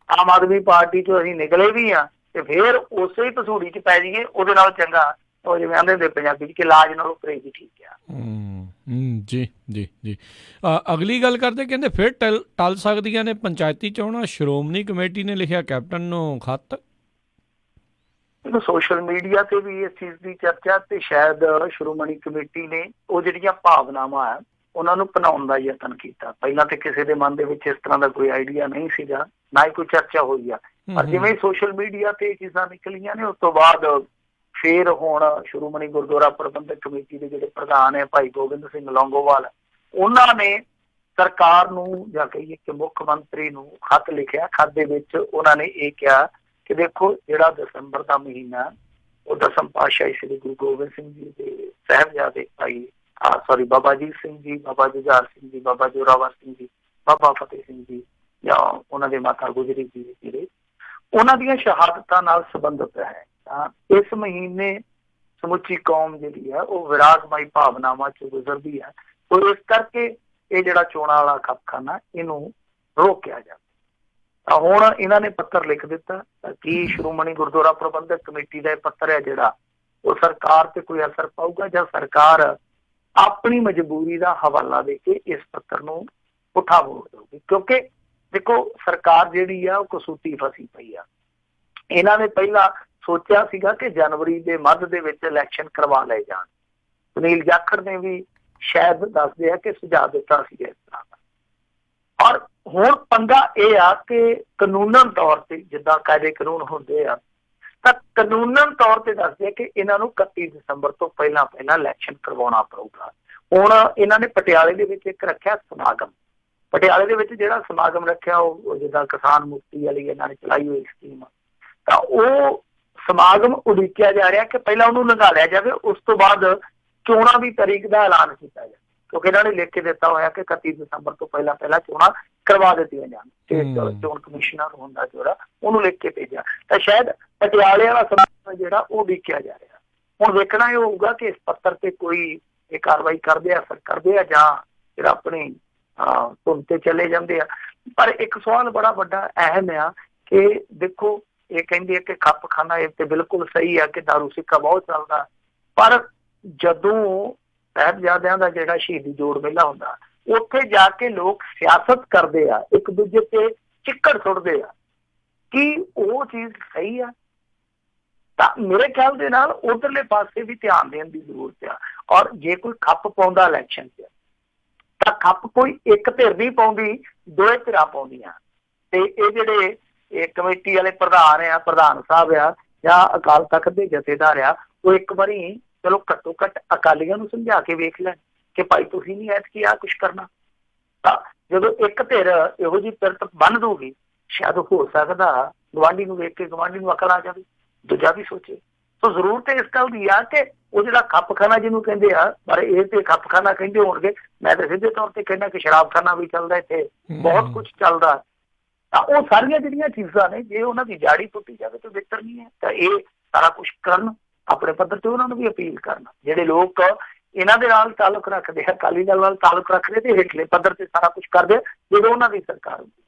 ਆਮ ਆਦਮੀ ਪਾਰਟੀ ਚੋਂ ਅਸੀਂ ਨਿਕਲੇ ਵੀ ਆ ਤੇ ਫਿਰ ਉਸੇ ਹੀ ਭਸੂੜੀ 'ਚ ਪੈ ਜਾਈਏ। ਉਹਦੇ ਨਾਲ ਚੰਗਾ ਉਹ ਜਿਵੇਂ ਆਂਦੇ ਹੁੰਦੇ ਪੰਜਾਬੀ 'ਚ ਕਿ ਇਲਾਜ ਨਾਲੋਂ ਪਰਹੇਜ਼ ਹੀ ਠੀਕ ਆ। ਜੀ ਜੀ ਜੀ। ਅਗਲੀ ਗੱਲ ਕਰਦੇ, ਕਹਿੰਦੇ ਫਿਰ ਟਲ ਸਕਦੀਆਂ ਨੇ ਪੰਚਾਇਤੀ ਚੋਣਾਂ। ਸ਼੍ਰੋਮਣੀ ਕਮੇਟੀ ਨੇ ਲਿਖਿਆ ਕੈਪਟਨ ਨੂੰ ਖੱਤ। ਸੋਸ਼ਲ ਮੀਡੀਆ ਤੇ ਵੀ ਇਸ ਚੀਜ਼ ਦੀ ਚਰਚਾ, ਤੇ ਸ਼ਾਇਦ ਸ਼੍ਰੋਮਣੀ ਕਮੇਟੀ ਨੇ ਉਹ ਜਿਹੜੀਆਂ ਭਾਵਨਾਵਾਂ ਆ ਉਹਨਾਂ ਨੂੰ ਭੁਲਾਉਣ ਦਾ ਯਤਨ ਕੀਤਾ। ਪਹਿਲਾਂ ਤੇ ਕਿਸੇ ਦੇ ਮਨ ਦੇ ਵਿੱਚ ਇਸ ਤਰ੍ਹਾਂ ਦਾ ਕੋਈ ਆਈਡੀਆ ਨਹੀਂ ਸੀਗਾ, ਨਾ ਹੀ ਕੋਈ ਚਰਚਾ ਹੋਈ ਆ। ਪਰ ਜਿਵੇਂ ਸੋਸ਼ਲ ਮੀਡੀਆ ਤੇ ਇਹ ਚੀਜ਼ਾਂ ਨਿਕਲੀਆਂ ਨੇ ਉਸ ਤੋਂ ਬਾਅਦ ਫਿਰ ਹੁਣ ਸ਼੍ਰੋਮਣੀ ਗੁਰਦੁਆਰਾ ਪ੍ਰਬੰਧਕ ਕਮੇਟੀ ਦੇ ਜਿਹੜੇ ਪ੍ਰਧਾਨ ਹੈ ਭਾਈ ਗੋਬਿੰਦ ਸਿੰਘ ਲੌਂਗੋਵਾਲ, ਉਹਨਾਂ ਨੇ ਸਰਕਾਰ ਨੂੰ ਜਾਂ ਕਹੀਏ ਕਿ ਮੁੱਖ ਮੰਤਰੀ ਨੂੰ ਖੱਤ ਲਿਖਿਆ। ਖੱਤ ਦੇ ਵਿੱਚ ਉਹਨਾਂ ਨੇ ਇਹ ਕਿਹਾ ਕਿ ਦੇਖੋ ਜਿਹੜਾ ਦਸੰਬਰ ਦਾ ਮਹੀਨਾ ਉਹ ਦਸਮ ਪਾਤਸ਼ਾਹੀ ਸ੍ਰੀ ਗੁਰੂ ਗੋਬਿੰਦ ਸਿੰਘ ਜੀ ਦੇ ਸਾਹਿਬਜ਼ਾਦੇ ਬਾਬਾ ਅਜੀਤ ਸਿੰਘ ਜੀ, ਬਾਬਾ ਜੁਝਾਰ ਸਿੰਘ ਜੀ, ਬਾਬਾ ਜ਼ੋਰਾਵਰ ਸਿੰਘ ਜੀ, ਬਾਬਾ ਫਤਿਹ ਸਿੰਘ ਜੀ ਜਾਂ ਉਹਨਾਂ ਦੇ ਮਾਤਾ ਗੁਜਰੀ ਜੀ ਜਿਹੜੇ ਉਹਨਾਂ ਦੀਆਂ ਸ਼ਹਾਦਤਾਂ ਨਾਲ ਸੰਬੰਧਿਤ ਹੈ। ਤਾਂ ਇਸ ਮਹੀਨੇ ਸਮੁੱਚੀ ਕੌਮ ਜਿਹੜੀ ਆ ਉਹ ਵਿਰਾਗਮਈ ਭਾਵਨਾਵਾਂ 'ਚ ਗੁਜ਼ਰਦੀ ਹੈ। ਸੋ ਇਸ ਕਰਕੇ ਇਹ ਜਿਹੜਾ ਚੋਣਾਂ ਵਾਲਾ ਖੱਪਖਾਨਾ ਇਹਨੂੰ ਰੋਕਿਆ ਜਾਵੇ। ਤਾਂ ਹੁਣ ਇਹਨਾਂ ਨੇ ਪੱਤਰ ਲਿਖ ਦਿੱਤਾ। ਕੀ ਸ਼੍ਰੋਮਣੀ ਗੁਰਦੁਆਰਾ ਪ੍ਰਬੰਧਕ ਕਮੇਟੀ ਦਾ ਇਹ ਪੱਤਰ ਹੈ ਜਿਹੜਾ ਉਹ ਸਰਕਾਰ ਤੇ ਕੋਈ ਅਸਰ ਪਾਊਗਾ ਜਾਂ ਸਰਕਾਰ ਆਪਣੀ ਮਜਬੂਰੀ ਦਾ ਹਵਾਲਾ ਦੇ ਕੇ ਇਸ ਪੱਤਰ ਨੂੰ ਪੁੱਠਾ ਮੋੜ ਦੇਊਗੀ? ਕਿਉਂਕਿ ਦੇਖੋ ਸਰਕਾਰ ਜਿਹੜੀ ਆ ਉਹ ਕਸੂਤੀ ਫਸੀ ਪਈ ਆ। ਇਹਨਾਂ ਨੇ ਪਹਿਲਾਂ ਸੋਚਿਆ ਸੀਗਾ ਕਿ ਜਨਵਰੀ ਦੇ ਮੱਧ ਦੇ ਵਿੱਚ ਇਲੈਕਸ਼ਨ ਕਰਵਾ ਲਏ ਜਾਣ। ਸੁਨੀਲ ਜਾਖੜ ਨੇ ਵੀ ਸ਼ਾਇਦ ਦੱਸਦੇ ਆ ਕਿ ਸੁਝਾਅ ਦਿੱਤਾ ਸੀ ਇਸ ਤਰ੍ਹਾਂ ਦਾ। ਔਰ ਹੁਣ ਪੰਗਾ ਇਹ ਆ ਕਿ ਕਾਨੂੰਨਨ ਤੌਰ ਤੇ ਜਿੱਦਾਂ ਕਾਇਦੇ ਕਾਨੂੰਨ ਹੁੰਦੇ ਆ ਤਾਂ ਕਾਨੂੰਨਨ ਤੌਰ ਤੇ ਦੱਸਦੇ ਆ ਕਿ ਇਹਨਾਂ ਨੂੰ 31 ਦਸੰਬਰ ਤੋਂ ਪਹਿਲਾਂ ਇਲੈਕਸ਼ਨ ਕਰਵਾਉਣਾ ਪਊਗਾ। ਹੁਣ ਇਹਨਾਂ ਨੇ ਪਟਿਆਲੇ ਦੇ ਵਿੱਚ ਇੱਕ ਰੱਖਿਆ ਸਮਾਗਮ। ਪਟਿਆਲੇ ਦੇ ਵਿੱਚ ਜਿਹੜਾ ਸਮਾਗਮ ਰੱਖਿਆ ਉਹ ਜਿੱਦਾਂ ਕਿਸਾਨ ਮੁਕਤੀ ਵਾਲੀ ਇਹਨਾਂ ਨੇ ਚਲਾਈ ਹੋਈ ਸਕੀਮ, ਤਾਂ ਉਹ ਸਮਾਗਮ ਉਡੀਕਿਆ ਜਾ ਰਿਹਾ ਕਿ ਪਹਿਲਾਂ ਉਹਨੂੰ ਲੰਘਾ ਲਿਆ ਜਾਵੇ, ਉਸ ਤੋਂ ਬਾਅਦ ਚੋਣਾਂ ਦੀ ਤਾਰੀਖ ਦਾ ਐਲਾਨ ਕੀਤਾ ਜਾਵੇ। ਕਿਉਂਕਿ ਇਹਨਾਂ ਨੇ ਲਿਖ ਕੇ ਦਿੱਤਾ ਹੋਇਆ ਕਿ 31 ਦਸੰਬਰ ਤੋਂ ਪਹਿਲਾਂ ਚੋਣਾਂ ਕਰਵਾ ਦਿੱਤੀਆਂ ਜਾਣ। ਸਟੇਟ ਚੋਣ ਕਮਿਸ਼ਨਰ ਹੁੰਦਾ ਜਿਹੜਾ ਉਹਨੂੰ ਲਿਖ ਕੇ ਭੇਜਿਆ। ਤਾਂ ਸ਼ਾਇਦ ਪਟਿਆਲੇ ਵਾਲਾ ਸਮਾਗਮ ਜਿਹੜਾ ਉਹ ਉਡੀਕਿਆ ਜਾ ਰਿਹਾ। ਹੁਣ ਵੇਖਣਾ ਇਹ ਹੋਊਗਾ ਕਿ ਇਸ ਪੱਤਰ ਤੇ ਕੋਈ ਇਹ ਕਾਰਵਾਈ ਕਰਦੇ ਆ, ਅਸਰ ਕਰਦੇ ਆ ਜਾਂ ਜਿਹੜਾ ਆਪਣੀ ਧੁਨ ਤੇ ਚਲੇ ਜਾਂਦੇ ਆ। ਪਰ ਇੱਕ ਸਵਾਲ ਬੜਾ ਵੱਡਾ ਅਹਿਮ ਆ ਕਿ ਦੇਖੋ ਇਹ ਕਹਿੰਦੇ ਆ ਕਿ ਖੱਪਖਾਨਾ ਇਹ ਤੇ ਬਿਲਕੁਲ ਸਹੀ ਆ ਕਿ ਦਾਰੂ ਸਿੱਕਾ ਬਹੁਤ ਚੱਲਦਾ, ਪਰ ਜਦੋਂ ਸਾਹਿਬਜ਼ਾਦਿਆਂ ਦਾ ਜਿਹੜਾ ਸ਼ਹੀਦੀ ਜੋੜ ਮੇਲਾ ਹੁੰਦਾ ਉੱਥੇ ਜਾ ਕੇ ਲੋਕ ਸਿਆਸਤ ਕਰਦੇ ਆ, ਇੱਕ ਦੂਜੇ ਤੇ ਚਿੱਕੜ ਸੁੱਟਦੇ ਆ, ਕੀ ਉਹ ਚੀਜ਼ ਸਹੀ ਆ? ਤਾਂ ਮੇਰੇ ਖਿਆਲ ਦੇ ਨਾਲ ਉਧਰਲੇ ਪਾਸੇ ਵੀ ਧਿਆਨ ਦੇਣ ਦੀ ਜ਼ਰੂਰਤ ਆ। ਔਰ ਜੇ ਕੋਈ ਖੱਪ ਪਾਉਂਦਾ ਇਲੈਕਸ਼ਨ 'ਚ ਤਾਂ ਖੱਪ ਕੋਈ ਇੱਕ ਧਿਰ ਨਹੀਂ ਪਾਉਂਦੀ, ਦੋਏ ਧਿਰਾਂ ਪਾਉਂਦੀਆਂ। ਤੇ ਇਹ ਜਿਹੜੇ ਇਹ ਕਮੇਟੀ ਵਾਲੇ ਪ੍ਰਧਾਨ ਸਾਹਿਬ ਆ ਜਾਂ ਅਕਾਲ ਤਖਤ ਦੇ ਜਥੇਦਾਰ ਆ, ਉਹ ਇੱਕ ਵਾਰੀ ਚਲੋ ਘੱਟੋ ਘੱਟ ਅਕਾਲੀਆਂ ਨੂੰ ਸਮਝਾ ਕੇ ਵੇਖ ਲੈਣ ਕਿ ਭਾਈ ਤੁਸੀਂ ਨਹੀਂ ਐਤਕੀ ਆਹ ਕੁਛ ਕਰਨਾ। ਤਾਂ ਜਦੋਂ ਇੱਕ ਧਿਰ ਇਹੋ ਜਿਹੀ ਪਿਰਤ ਬੰਨ ਦੂਗੀ, ਸ਼ਾਇਦ ਹੋ ਸਕਦਾ ਗੁਆਂਢੀ ਨੂੰ ਵੇਖ ਕੇ ਗੁਆਂਢੀ ਨੂੰ ਅਕਲ ਆ ਜਾਵੇ, ਦੂਜਾ ਵੀ ਸੋਚੇ। ਸੋ ਜ਼ਰੂਰਤ ਇਸ ਗੱਲ ਦੀ ਆ ਕਿ ਉਹ ਜਿਹੜਾ ਖੱਪਖਾਨਾ ਜਿਹਨੂੰ ਕਹਿੰਦੇ ਆ, ਪਰ ਇਹ ਤੇ ਖੱਪਖਾਨਾ ਕਹਿੰਦੇ ਹੋਣਗੇ, ਮੈਂ ਤਾਂ ਸਿੱਧੇ ਤੌਰ ਤੇ ਕਹਿੰਦਾ ਕਿ ਸ਼ਰਾਬਖਾਨਾ ਵੀ ਚੱਲਦਾ, ਇੱਥੇ ਬਹੁਤ ਕੁਛ ਚੱਲਦਾ। ਤਾਂ ਉਹ ਸਾਰੀਆਂ ਜਿਹੜੀਆਂ ਚੀਜ਼ਾਂ ਨੇ ਜੇ ਉਹਨਾਂ ਦੀ ਜਾੜੀ ਪੁੱਟੀ ਜਾਵੇ ਤਾਂ ਬਿਹਤਰ ਨਹੀਂ ਹੈ। ਤਾਂ ਇਹ ਸਾਰਾ ਕੁਛ ਕਰਨ ਆਪਣੇ ਪੱਧਰ ਤੇ, ਉਹਨਾਂ ਨੂੰ ਵੀ ਅਪੀਲ ਕਰਨਾ ਜਿਹੜੇ ਲੋਕ ਇਹਨਾਂ ਦੇ ਨਾਲ ਤਾਲੁਕ ਰੱਖਦੇ ਆ, ਅਕਾਲੀ ਦਲ ਨਾਲ ਤਾਲੁਕ ਰੱਖਦੇ ਤੇ ਹੇਠਲੇ ਪੱਧਰ ਤੇ ਸਾਰਾ ਕੁਛ ਕਰਦੇ ਜਦੋਂ ਉਹਨਾਂ ਦੀ ਸਰਕਾਰ ਹੁੰਦੀ।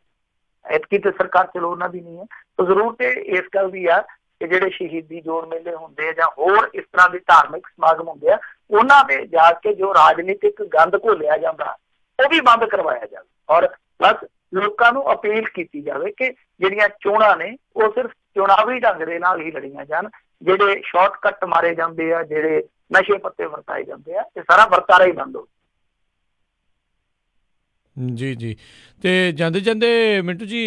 ਐਤਕੀ ਤੇ ਸਰਕਾਰ ਚਲੋ ਉਹਨਾਂ ਦੀ ਨਹੀਂ ਹੈ। ਤਾਂ ਜ਼ਰੂਰਤ ਇਸ ਗੱਲ ਦੀ ਆ ਕਿ ਜਿਹੜੇ ਸ਼ਹੀਦੀ ਜੋੜ ਮੇਲੇ ਹੁੰਦੇ ਆ ਜਾਂ ਹੋਰ ਇਸ ਤਰ੍ਹਾਂ ਦੇ ਧਾਰਮਿਕ ਸਮਾਗਮ ਹੁੰਦੇ ਆ, ਉਹਨਾਂ ਦੇ ਜਾ ਕੇ ਜੋ ਰਾਜਨੀਤਿਕ ਗੰਦ ਘੋਲਿਆ ਜਾਂਦਾ ਉਹ ਵੀ ਬੰਦ ਕਰਵਾਇਆ ਜਾਵੇ। ਔਰ ਬਸ ਲੋਕਾਂ ਨੂੰ ਅਪੀਲ ਕੀਤੀ ਜਾਵੇ ਕਿ ਜਿਹੜੀਆਂ ਚੋਣਾਂ ਨੇ ਉਹ ਸਿਰਫ ਚੁਣਾਵੀ ਢੰਗ ਦੇ ਨਾਲ ਹੀ ਲੜੀਆਂ ਜਾਣ। ਜਿਹੜੇ ਸ਼ਾਰਟਕੱਟ ਮਾਰੇ ਜਾਂਦੇ ਆ, ਜਿਹੜੇ ਨਸ਼ੇ ਪੱਤੇ ਵਰਤਾਏ ਜਾਂਦੇ ਆ, ਇਹ ਸਾਰਾ ਵਰਤਾਰਾ ਹੀ ਬੰਦ ਹੋ। ਜੀ ਜੀ। ਤੇ ਜਾਂਦੇ ਜਾਂਦੇ ਮਿੰਟੂ ਜੀ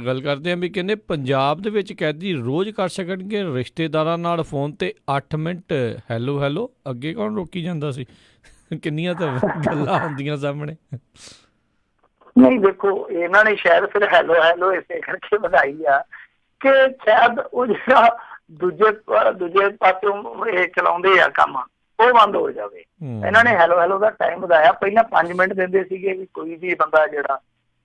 ਗੱਲ ਕਰਦੇ ਹਾਂ ਵੀ ਕਹਿੰਦੇ ਪੰਜਾਬ ਦੇ ਵਿੱਚ ਕੈਦੀ ਰੋਜ਼ ਕਰ ਸਕਣਗੇ ਰਿਸ਼ਤੇਦਾਰਾਂ ਨਾਲ ਫੋਨ ਤੇ 8 ਮਿੰਟ ਹੈਲੋ ਹੈਲੋ, ਅੱਗੇ ਕੌਣ ਰੋਕੀ ਜਾਂਦਾ ਸੀ? ਕਿੰਨੀਆਂ ਤਾਂ ਗੱਲਾਂ ਹੁੰਦੀਆਂ ਸਾਹਮਣੇ। ਨਹੀਂ ਦੇਖੋ, ਇਹਨਾਂ ਨੇ ਸ਼ਾਇਦ ਫਿਰ ਹੈਲੋ ਹੈਲੋ ਇਸੇ ਕਰਕੇ ਵਧਾਈ ਆ ਕਿ ਸ਼ਾਇਦ ਉਹ ਜਿਹੜਾ ਦੂਜੇ ਪਾਸਿਓਂ ਇਹ ਚਲਾਉਂਦੇ ਆ ਕੰਮ, ਉਹ ਬੰਦ ਹੋ ਜਾਵੇ। ਇਹਨਾਂ ਨੇ ਹੈਲੋ ਹੈਲੋ ਦਾ ਟਾਈਮ ਵਧਾਇਆ। ਪਹਿਲਾਂ 5 ਮਿੰਟ ਦਿੰਦੇ ਸੀਗੇ ਵੀ ਕੋਈ ਵੀ ਬੰਦਾ ਜਿਹੜਾ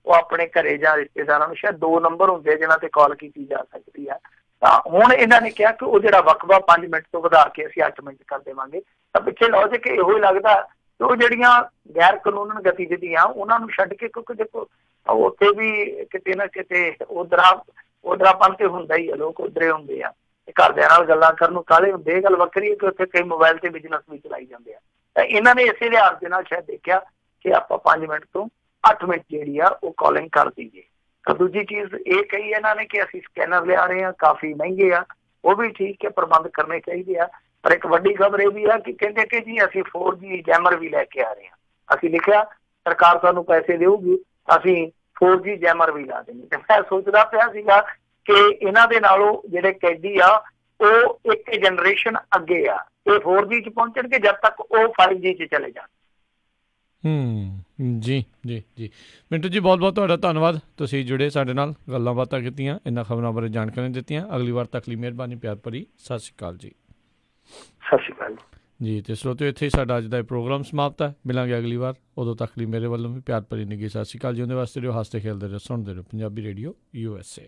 ਉਹ ਆਪਣੇ ਘਰੇ ਜਾਂ ਰਿਸ਼ਤੇਦਾਰਾਂ ਨੂੰ, ਸ਼ਾਇਦ 2 ਨੰਬਰ ਹੁੰਦੇ ਆ ਜਿਹਨਾਂ ਤੇ ਕਾਲ ਕੀਤੀ ਜਾ ਸਕਦੀ ਆ। ਤਾਂ ਹੁਣ ਇਹਨਾਂ ਨੇ ਕਿਹਾ ਕਿ ਉਹ ਜਿਹੜਾ ਵਕਫਾ 5 ਮਿੰਟ ਤੋਂ ਵਧਾ ਕੇ ਅਸੀਂ 8 ਮਿੰਟ ਕਰ ਦੇਵਾਂਗੇ। ਤਾਂ ਪਿੱਛੇ ਲੌਜਿਕ ਇਹੋ ਹੀ ਲੱਗਦਾ ਕਿ ਉਹ ਜਿਹੜੀਆਂ ਗੈਰ ਕਾਨੂੰਨ ਗਤੀਵਿਧੀਆਂ ਉਹਨਾਂ ਨੂੰ ਛੱਡ ਕੇ, ਕਿਉਂਕਿ ਦੇਖੋ ਉੱਥੇ ਵੀ ਕਿਤੇ ਨਾ ਕਿਤੇ ਉਧਰਾਪਨ ਤੇ ਹੁੰਦਾ ਹੀ ਆ, ਲੋਕ ਉਧਰੇ ਹੁੰਦੇ ਆ, ਘਰਦਿਆਂ ਨਾਲ ਗੱਲਾਂ ਕਰਨ ਨੂੰ ਕਾਹਲੇ ਹੁੰਦੇ। ਇਹ ਗੱਲ ਵੱਖਰੀ ਹੈ ਕਿ ਉੱਥੇ ਕਈ ਮੋਬਾਇਲ ਤੇ ਬਿਜ਼ਨਸ ਵੀ ਚਲਾਈ ਜਾਂਦੇ ਆ। ਤਾਂ ਇਹਨਾਂ ਨੇ ਇਸੇ ਲਿਹਾਜ਼ ਦੇ ਨਾਲ ਸ਼ਾਇਦ ਦੇਖਿਆ ਕਿ ਆਪਾਂ 5 ਮਿੰਟ ਤੋਂ 8 ਮਿੰਟ ਜਿਹੜੀ ਆ ਉਹ ਕਾਲਿੰਗ ਕਰ ਦਈਏ। ਤਾਂ ਦੂਜੀ ਚੀਜ਼ ਇਹ ਕਹੀ ਇਹਨਾਂ ਨੇ ਕਿ ਅਸੀਂ ਸਕੈਨਰ ਲਿਆ ਰਹੇ ਹਾਂ, ਕਾਫੀ ਮਹਿੰਗੇ ਆ, ਉਹ ਵੀ ਠੀਕ ਹੈ, ਪ੍ਰਬੰਧ ਕਰਨੇ ਚਾਹੀਦੇ ਆ। ਪਰ ਇੱਕ ਵੱਡੀ ਖਬਰ ਇਹ ਵੀ ਆ ਕਿ ਕਹਿੰਦੇ ਕਿ ਜੀ ਅਸੀਂ 4G ਜੈਮਰ ਵੀ ਲੈ ਕੇ ਆ ਰਹੇ ਹਾਂ। ਅਸੀਂ ਲਿਖਿਆ ਸਰਕਾਰ ਸਾਨੂੰ ਪੈਸੇ ਦੇਊਗੀ, ਅਸੀਂ 4G ਜੈਮਰ ਵੀ ਲਾ ਦੇਣੀ। ਤੇ ਮੈਂ ਸੋਚਦਾ ਪਿਆ ਸੀਗਾ ਕਿ ਇਹਨਾਂ ਦੇ ਨਾਲੋਂ ਜਿਹੜੇ ਕੈਦੀ ਆ ਉਹ ਇੱਕ ਜਨਰੇਸ਼ਨ ਅੱਗੇ ਆ, ਇਹ 4G 'ਚ ਪਹੁੰਚਣਗੇ ਜਦ ਤੱਕ ਉਹ 5G 'ਚ ਚਲੇ ਜਾਣ। ਜੀ ਜੀ ਜੀ। ਮਿੰਟੂ ਜੀ ਬਹੁਤ ਬਹੁਤ ਤੁਹਾਡਾ ਧੰਨਵਾਦ, ਤੁਸੀਂ ਜੁੜੇ ਸਾਡੇ ਨਾਲ, ਗੱਲਾਂ ਬਾਤਾਂ ਕੀਤੀਆਂ, ਇਹਨਾਂ ਖਬਰਾਂ ਬਾਰੇ ਜਾਣਕਾਰੀਆਂ ਦਿੱਤੀਆਂ। ਅਗਲੀ ਵਾਰ ਤੱਕ ਲਈ ਮਿਹਰਬਾਨੀ, ਪਿਆਰ ਭਰੀ ਸਤਿ ਸ਼੍ਰੀ ਅਕਾਲ ਜੀ। ਸਤਿ ਸ਼੍ਰੀ ਅਕਾਲ ਜੀ। ਤੇ ਸਰੋਤਿਓ, ਇੱਥੇ ਹੀ ਸਾਡਾ ਅੱਜ ਦਾ ਇਹ ਪ੍ਰੋਗਰਾਮ ਸਮਾਪਤ ਹੈ। ਮਿਲਾਂਗੇ ਅਗਲੀ ਵਾਰ, ਉਦੋਂ ਤੱਕ ਲਈ ਮੇਰੇ ਵੱਲੋਂ ਵੀ ਪਿਆਰ ਭਰੀ ਨਿੱਘੀ ਸਤਿ ਸ਼੍ਰੀ ਅਕਾਲ ਜੀ। ਉਹਦੇ ਵਾਸਤੇ ਰਹੋ, ਹੱਸਦੇ ਖੇਲਦੇ ਰਹੋ, ਸੁਣਦੇ ਰਹੋ ਪੰਜਾਬੀ ਰੇਡੀਓ USA।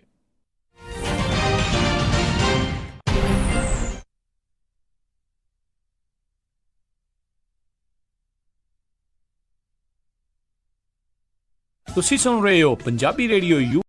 ਤੁਸੀਂ ਸੁਣ ਰਹੇ ਹੋ ਪੰਜਾਬੀ ਰੇਡੀਓ